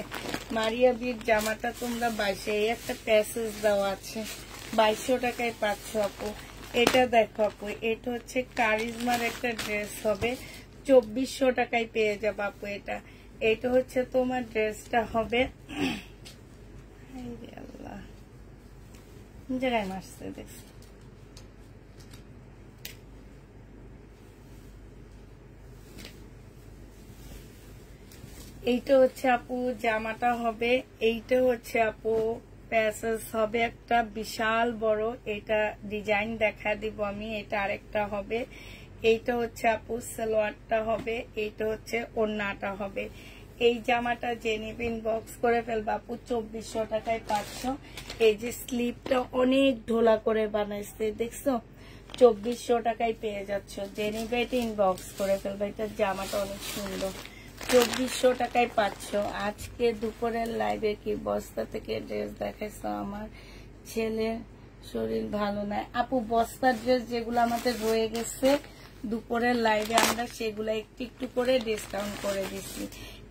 মারিয়া বির জামাটা তোমরা 2200, এই একটা প্যাসেজ দেওয়া আছে, 2200 টাকায় পাচ্ছ আপু। এটা দেখো আপু, এটা হচ্ছে কারিজমার একটা ড্রেস হবে, 2400 টাকায় পেয়ে যাবো আপু এটা। এটা হচ্ছে তোমার ড্রেসটা হবে। আল্লাহ, জায়গায় মারছে দেখছি। এইটা হচ্ছে আপু জামাটা হবে। এইটা হচ্ছে আপু প্যাসেজ হবে একটা বিশাল বড়, এটা ডিজাইন দেখা দিব আমি। এটা আরেকটা হবে। এইটা হচ্ছে আপু সালোয়ারটা হবে, এইটা হচ্ছে ওড়নাটা হবে। এই জামাটা যে নেবে ইনবক্স করে ফেলবা আপু, 2400 টাকায় পাচ্ছ। এই যে স্লিপটা অনেক ঢোলা করে বানাইছে, দেখছো? 2400 টাকায় পেয়ে যাচ্ছ। যে নেবে এটা ইনবক্স করে ফেলবা, এটা জামাটা অনেক সুন্দর। 2400 টাকায় পাচ্ছ। আজকে দুপুরের লাইভে কি বস্তা থেকে ড্রেস দেখাইছো? আমার ছেলের শরীর ভালো নাই আপু। বস্তার ড্রেস যেগুলো আমাদের রয়ে গেছে দুপুরের লাইভে, আমরা সেগুলো একটু একটু করে ডিসকাউন্ট করে দিচ্ছি।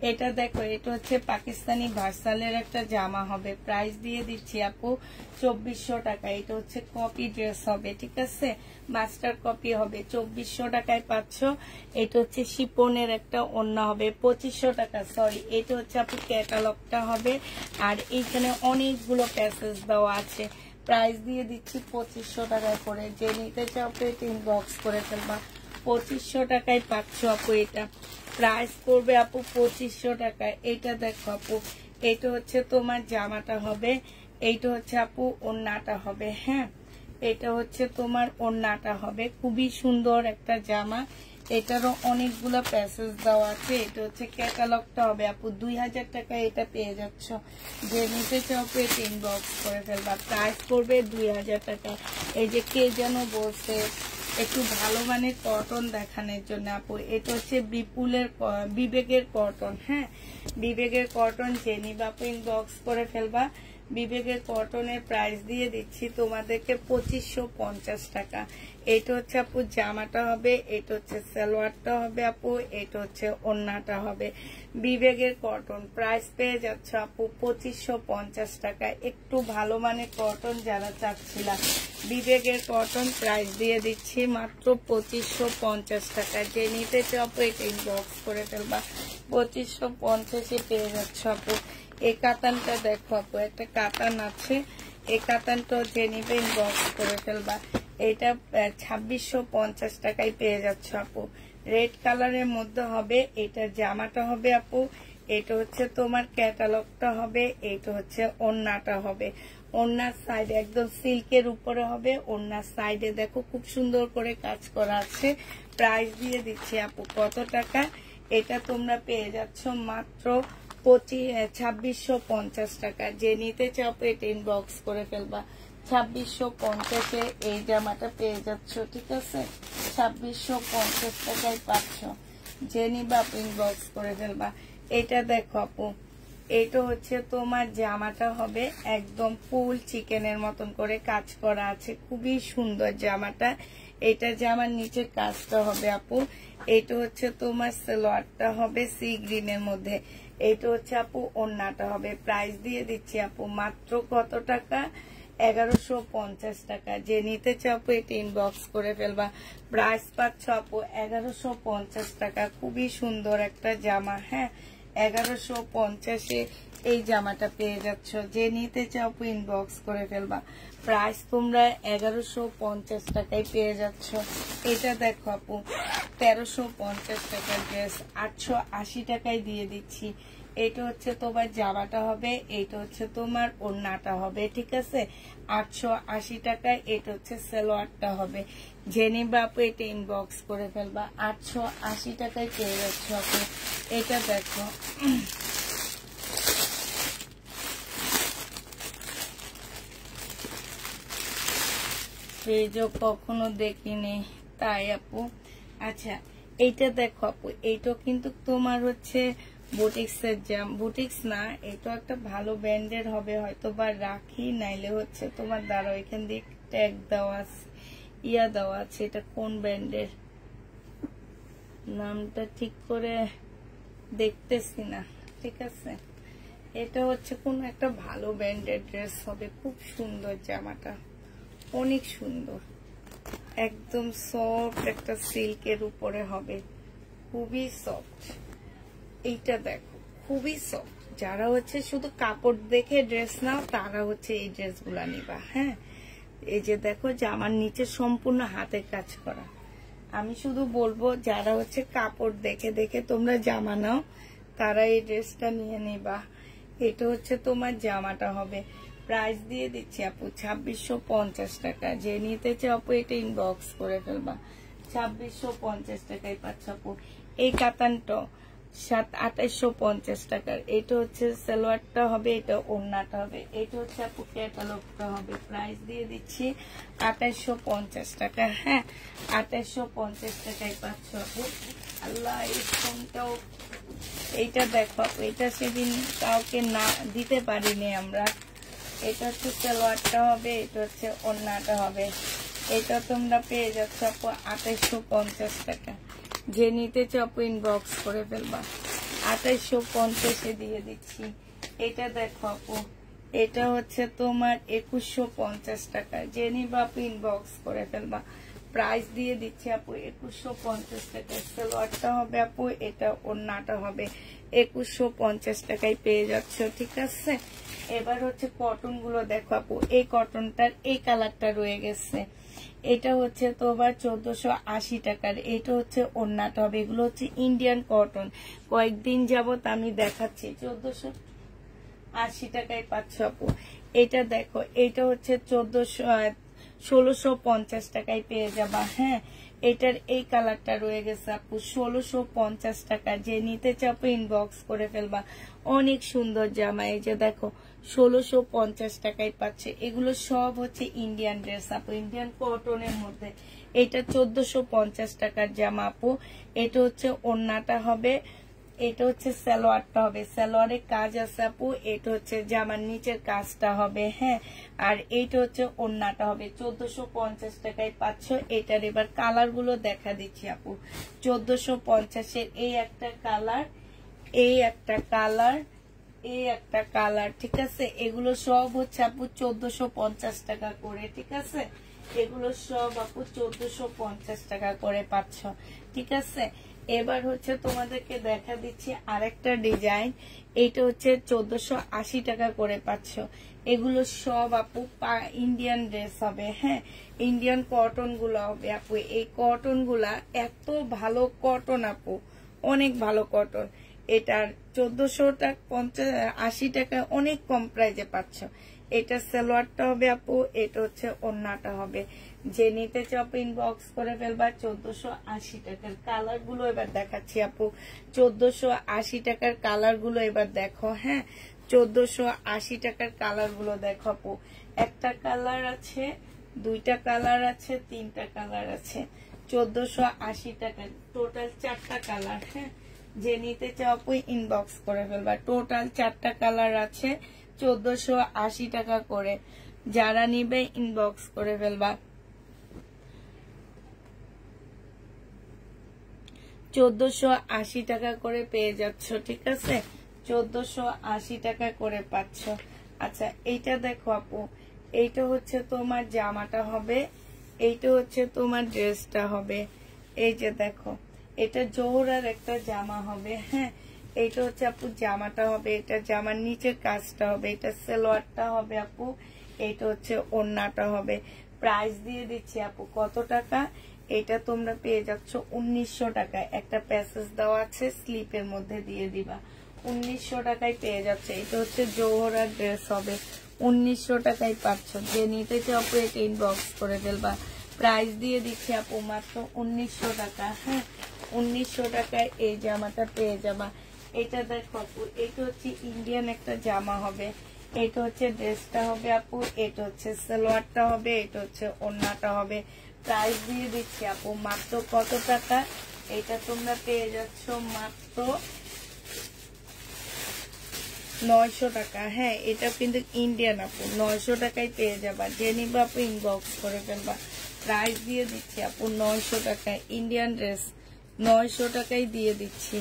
এটা দেখো, এটা হচ্ছে পাকিস্তানি ভার্সালের একটা জামা হবে, প্রাইস দিয়ে দিচ্ছি আপু 2400 টাকা। এটা হচ্ছে কপি ড্রেস হবে, ঠিক আছে, মাস্টার কপি হবে। 2400 টাকায় পাচ্ছ। এটা হচ্ছে শিপনের একটা ওড়না হবে, 2500 টাকা। সরি, এটা হচ্ছে আপু ক্যাটালগটা হবে। আর এইখানে অনেকগুলো প্যাসেজ দেওয়া আছে, প্রাইস দিয়ে দিচ্ছি 2500 টাকায় করে। যে নিতে চাও পেট ইনবক্স করে ফেলবা। 2500 টাকায় পাচ্ছ আপু। এটা প্রাইস করবে আপু 2500 টাকায়। এটা দেখো আপু, এটা হচ্ছে তোমার জামাটা হবে, এইটা হচ্ছে আপু ওড়নাটা হবে। হ্যাঁ, এটা হচ্ছে তোমার ওড়নাটা হবে, খুবই সুন্দর একটা জামা। এটারও অনেকগুলো প্যাসেজ দেওয়া আছে। এটা হচ্ছে ক্যাটালগটা হবে আপু, 2000 টাকায় এটা পেয়ে যাচ্ছ। যে নিতে চাও পেট ইনবক্স করে ফেলবা। প্রাইস করবে 2000 টাকা। এই যে কে যেন বলছে একটু ভালো মানের কটন দেখানোর জন্য আপু, এটা হচ্ছে বিবেকের কটন। হ্যাঁ, বিবেকের কটন। যে নিবা আপু ইনবক্স করে ফেলবা। বিবেকের কটনের প্রাইস দিয়ে দিচ্ছি তোমাদেরকে 2550 টাকা। এটা হচ্ছে আপু জামাটা হবে, এটা হচ্ছে সালোয়ারটা হবে আপু, এটা হচ্ছে ওড়নাটা হবে। বিবেকের কটন প্রাইস পেয়ে যাচ্ছে আপু 2550 টাকা। একটু ভালো মানের কটন যারা চাচ্ছিলাম, বিবেকের কটন প্রাইস দিয়ে দিচ্ছি মাত্র 2550 টাকা। যে নিতে চাও আপু এটা ইনবক্স করে ফেলবা। 2550 পেয়ে যাচ্ছে আপু। এই কাতানটা দেখো আপু, একটা কাতান আছে, এই কাতানটা যে নিবে ইনবক্স করে ফেলবা। এটা 2650 টাকায় পেয়ে যাচ্ছে আপু। রেড কালারের মধ্যে হবে। এটা জামাটা হবে আপু, এটা হচ্ছে তোমার ক্যাটালগটা হবে, এটা হচ্ছে ওড়নাটা হবে। ওড়নার সাইডে একদম সিল্কের উপরে হবে। ওড়নার সাইডে দেখো খুব সুন্দর করে কাজ করা আছে। প্রাইস দিয়ে দিচ্ছি আপু কত টাকা? এটা তোমরা পেয়ে যাচ্ছ মাত্র 2650 টাকা। যে নিতে চাও এটা ইনবক্স করে ফেলবা। 2650 এই জামাটা পেয়ে যাচ্ছ, ঠিক আছে? 2650 টাকায় পাচ্ছ। যে নিবা ইনবক্স করে ফেলবা। এটা দেখো আপু, এটা হচ্ছে তোমার জামাটা হবে একদম ফুল চিকেনের মতন করে কাজ করা আছে, খুবই সুন্দর জামাটা। এটা জামার নিচের কাজটা হবে আপু। এটা হচ্ছে তোমার সালোয়ারটা হবে সি গ্রিনের মধ্যে। এটা হচ্ছে আপু ওড়নাটা হবে। প্রাইস দিয়ে দিচ্ছি আপু মাত্র কত টাকা? 1150 টাকা। যে নিতে চাও আপু এটা ইনবক্স করে ফেলবা। প্রাইস পাচ্ছ আপু 1150 টাকা। খুবই সুন্দর একটা জামা। হ্যাঁ, 1150 এই জামাটা পেয়ে যাচ্ছ। যে নিতে চাও আপু ইনবক্স করে ফেলবা। প্রাইস তোমরা 1150 টাকায় পেয়ে যাচ্ছ। এটা দেখো আপু, 1350 টাকার ড্রেস 880 টাকায় দিয়ে দিচ্ছি। এটা হচ্ছে তোমার জামাটা হবে, এটা হচ্ছে তোমার ওড়নাটা হবে, ঠিক আছে? 880 টাকায়। এটা হচ্ছে সালোয়ারটা হবে। জেনি বাপু এটা ইনবক্স করে ফেলবা। 880 টাকায় পেয়ে যাচ্ছ আপু। এটা দেখো, পেজও কখনো দেখিনি তাই আপু। আচ্ছা, এইটা দেখো আপু, এইটা কিন্তু তোমার হচ্ছে বুটিক্সের জাম, বুটিক্স না, এটা একটা ভালো ব্র্যান্ডের হবে, হয়তো বা রাখি, নাইলে হচ্ছে তোমার দ্বারা এখান দিয়ে ট্যাগ দেওয়া আছে, দেওয়া আছে। এটা কোন ব্র্যান্ডের নামটা ঠিক করে দেখতেছি না, ঠিক আছে? এটা হচ্ছে কোন একটা ভালো ব্র্যান্ডের ড্রেস হবে, খুব সুন্দর জামাটা, অনেক সুন্দর, একদম সফট একটা সিল্কের উপরে হবে, খুবই সফট। এইটা দেখো খুবই সফট। যারা হচ্ছে শুধু কাপড় দেখে ড্রেস নাও তারা হচ্ছে এই ড্রেসগুলা নিবা। হ্যাঁ, এই যে দেখো জামার নিচে সম্পূর্ণ হাতের কাজ করা। আমি শুধু বলবো যারা হচ্ছে কাপড় দেখে দেখে তোমরা জামা নাও তারা এই ড্রেসটা নিয়ে নিবা। এটা হচ্ছে তোমার জামাটা হবে। প্রাইস দিয়ে দিচ্ছি আপু 2650 টাকা। যে নিতে চাও আপু এটা ইনবক্স করে ফেলবা। 2650 টাকায় পাচ্ছ আপু। এই কাতানটা 2850 টাকার। এটা হচ্ছে সালোয়ারটা হবে, এটা ওড়নাটা হবে। এটা হচ্ছে আপু ক্যাটালগটা হবে। প্রাইস দিয়ে দিচ্ছি 2850 টাকা। হ্যাঁ 2850 টাকায় পাচ্ছ আপু। আল্লাহ এই ফোনটাও, এইটা দেখো আপু, এটা সেদিন কাউকে না দিতে পারিনি আমরা। এটা হচ্ছে সালোয়ারটা হবে, এটা হচ্ছে ওড়নাটা হবে। এটা তোমরা পেয়ে যাচ্ছ আপু 2850 টাকা। যে নিতে চাও আপু ইনবক্স করে ফেলবা। 2850 দিয়ে দিচ্ছি। এটা দেখো আপু, এটা হচ্ছে তোমার 2150 টাকা। যে নিবা আপু ইনবক্স করে ফেলবা। প্রাইস দিয়ে দিচ্ছি আপু 2150 টাকা। সালোয়ারটা হবে আপু, এটা ওড়নাটা হবে। 2150 টাকায় পেয়ে যাচ্ছ, ঠিক আছে। এবার হচ্ছে কটন গুলো দেখো আপু। এই কটনটার এই কালারটা রয়ে গেছে। এটা হচ্ছে তোমার 1480 টাকার। এটা হচ্ছে ওড়নাটা হবে। এগুলো হচ্ছে ইন্ডিয়ান কটন। কয়েকদিন যাবত আমি দেখাচ্ছি। 1480 টাকায় পাচ্ছ আপু। এটা দেখো, এটা হচ্ছে 1650 টাকায় পেয়ে যাবা। হ্যাঁ এটার এই কালারটা রয়ে গেছে আপু 1650 টাকা। যে নিতে চাপো ইনবক্স করে ফেলবা। অনেক সুন্দর জামা। এই যে দেখো 1650 টাকায় পাচ্ছে। এগুলো সব হচ্ছে ইন্ডিয়ান ড্রেস আপু, ইন্ডিয়ান কটনের মধ্যে। এটা 1450 টাকার জামা আপু। এটা হচ্ছে ওড়নাটা হবে, এটা হচ্ছে সালোয়ারটা হবে। সালোয়ারের কাজ আছে আপু। এটা হচ্ছে জামার নিচের কাজটা হবে। হ্যাঁ আর এইটা হচ্ছে ওড়নাটা হবে। 1450 টাকায় পাচ্ছ। এটার এবার কালার গুলো দেখা দিচ্ছি আপু। 1450-এর এই একটা কালার, এই একটা কালার, এই একটা কালার, ঠিক আছে। এগুলো সব হচ্ছে আপু 1450 টাকা করে, ঠিক আছে। এগুলো সব আপু 1450 টাকা করে পাচ্ছ, ঠিক আছে। এবার হচ্ছে তোমাদেরকে দেখা দিচ্ছি আরেকটা ডিজাইন। এইটা হচ্ছে 1480 টাকা করে পাচ্ছ। এগুলো সব আপু ইন্ডিয়ান ড্রেস হবে। হ্যাঁ ইন্ডিয়ান কটন গুলো হবে আপু। এই কটন গুলা এত ভালো কটন আপু, অনেক ভালো কটন। এটার 1480 টাকা অনেক কম প্রাইজে পাচ্ছ। এটা সালোয়ারটা হবে আপু, এটা হচ্ছে ওড়নাটা হবে। যে নিতে চাও ইনবক্স করে ফেলবা। 1480 টাকার কালার গুলো এবার দেখাচ্ছি আপু। 1480 টাকার কালার গুলো এবার দেখো। হ্যাঁ 1480 টাকার কালার গুলো দেখো আপু। একটা কালার আছে, দুইটা কালার আছে, তিনটা কালার আছে। 1480 টাকার টোটাল 4টা কালার। হ্যাঁ যে নিতে চাও আপু ইনবক্স করে ফেলবা। টোটাল 4টা কালার আছে, 1480 টাকা করে। যারা নিবে ইনবক্স করে ফেলবা। 1480 টাকা করে পেয়ে যাচ্ছ, ঠিক আছে। 1480 টাকা করে পাচ্ছ। আচ্ছা এইটা দেখো আপু, এইটা হচ্ছে তোমার জামাটা হবে, এইটা হচ্ছে তোমার ড্রেসটা হবে। এই যে দেখো, এটা জোহরার একটা জামা হবে। হ্যাঁ এইটা হচ্ছে আপু জামাটা হবে। এটা জামার নিচের কাজটা হবে। এটা সালোয়ারটা হবে আপু। এইটা হচ্ছে ওড়নাটা হবে। প্রাইস দিয়ে দিচ্ছি আপু কত টাকা। এটা তোমরা পেয়ে যাচ্ছ 1900 টাকায়। একটা প্যাসেজ দেওয়া আছে, স্লিপের মধ্যে দিয়ে দিবা। 1900 টাকায় পেয়ে যাচ্ছে। এটা হচ্ছে জোহরার ড্রেস হবে। 1900 টাকায় পাচ্ছ। যে নিতে চাও আপু এটা ইনবক্স করে ফেলবা। প্রাইস দিয়ে দিচ্ছি আপু মাত্র 1900 টাকা। হ্যাঁ 1900 টাকায় এই জামাটা পেয়ে যাবা। এটা দেখো আপু, এটা হচ্ছে ইন্ডিয়ান একটা জামা হবে। এটা হচ্ছে ড্রেসটা হবে আপু। এটা হচ্ছে সালোয়ারটা হবে। এটা হচ্ছে ওড়নাটা হবে। প্রাইস দিয়ে দিচ্ছি আপু মাত্র কত টাকা। এটা তোমরা পেয়ে যাচ্ছ মাত্র 900 টাকা। হ্যাঁ এটা কিন্তু ইন্ডিয়ান আপু, 900 টাকায় পেয়ে যাবা। যে নিবা আপু ইনবক্স করে ফেলবা। প্রাইস দিয়ে দিচ্ছি আপু 900 টাকায়। ইন্ডিয়ান ড্রেস 900 টাকায় দিয়ে দিচ্ছি।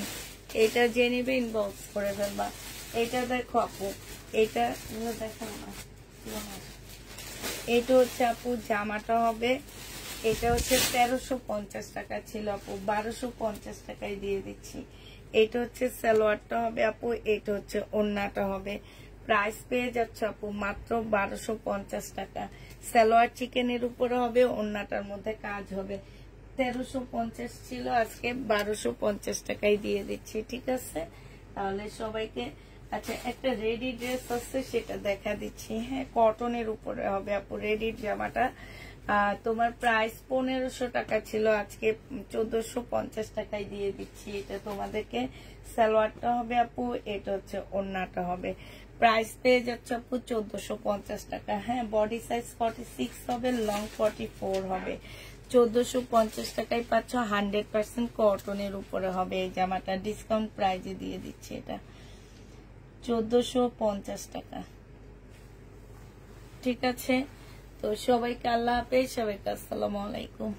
এটা যে নিবে ইনবক্স করে ফেলবা। এটা দেখো আপু, এটা দেখো না, এটা হচ্ছে আপু জামাটা হবে। এটা হচ্ছে 1350 টাকা ছিল আপু, 1250 টাকায় দিয়ে দিচ্ছি। এটা হচ্ছে সালোয়ারটা হবে আপু। এটা হচ্ছে ওড়নাটা হবে। প্রাইস পেয়ে যাচ্ছে আপু মাত্র 1250 টাকা। সালোয়ার চিকেনের উপরে হবে, ওড়নাটার মধ্যে কাজ হবে। 1350 ছিল, আজকে 1250 টাকায় দিয়ে দিচ্ছি, ঠিক আছে। তাহলে সবাইকে, আচ্ছা একটা রেডি ড্রেস আছে সেটা দেখা দিচ্ছি। হ্যাঁ কটনের উপরে হবে আপু রেডি জামাটা। তোমার প্রাইস 1500 টাকা ছিল, আজকে 1450 টাকায় দিয়ে দিচ্ছি। এটা তোমাদেরকে সালোয়ারটা হবে আপু, এটা হচ্ছে ওড়নাটা হবে। প্রাইস পেয়ে যাচ্ছে আপু 1450 টাকা। হ্যাঁ, বডি সাইজ 46 হবে, লং 44 হবে। 1450 টাকায় পাচ্ছ, 100% কটনের উপরে হবে এই জামাটা। ডিসকাউন্ট প্রাইজে দিয়ে দিচ্ছি এটা 1450 টাকা। ঠিক আছে, তো সবাইকে আল্লাহ হাফেজ, সবাইকে আসসালামু আলাইকুম।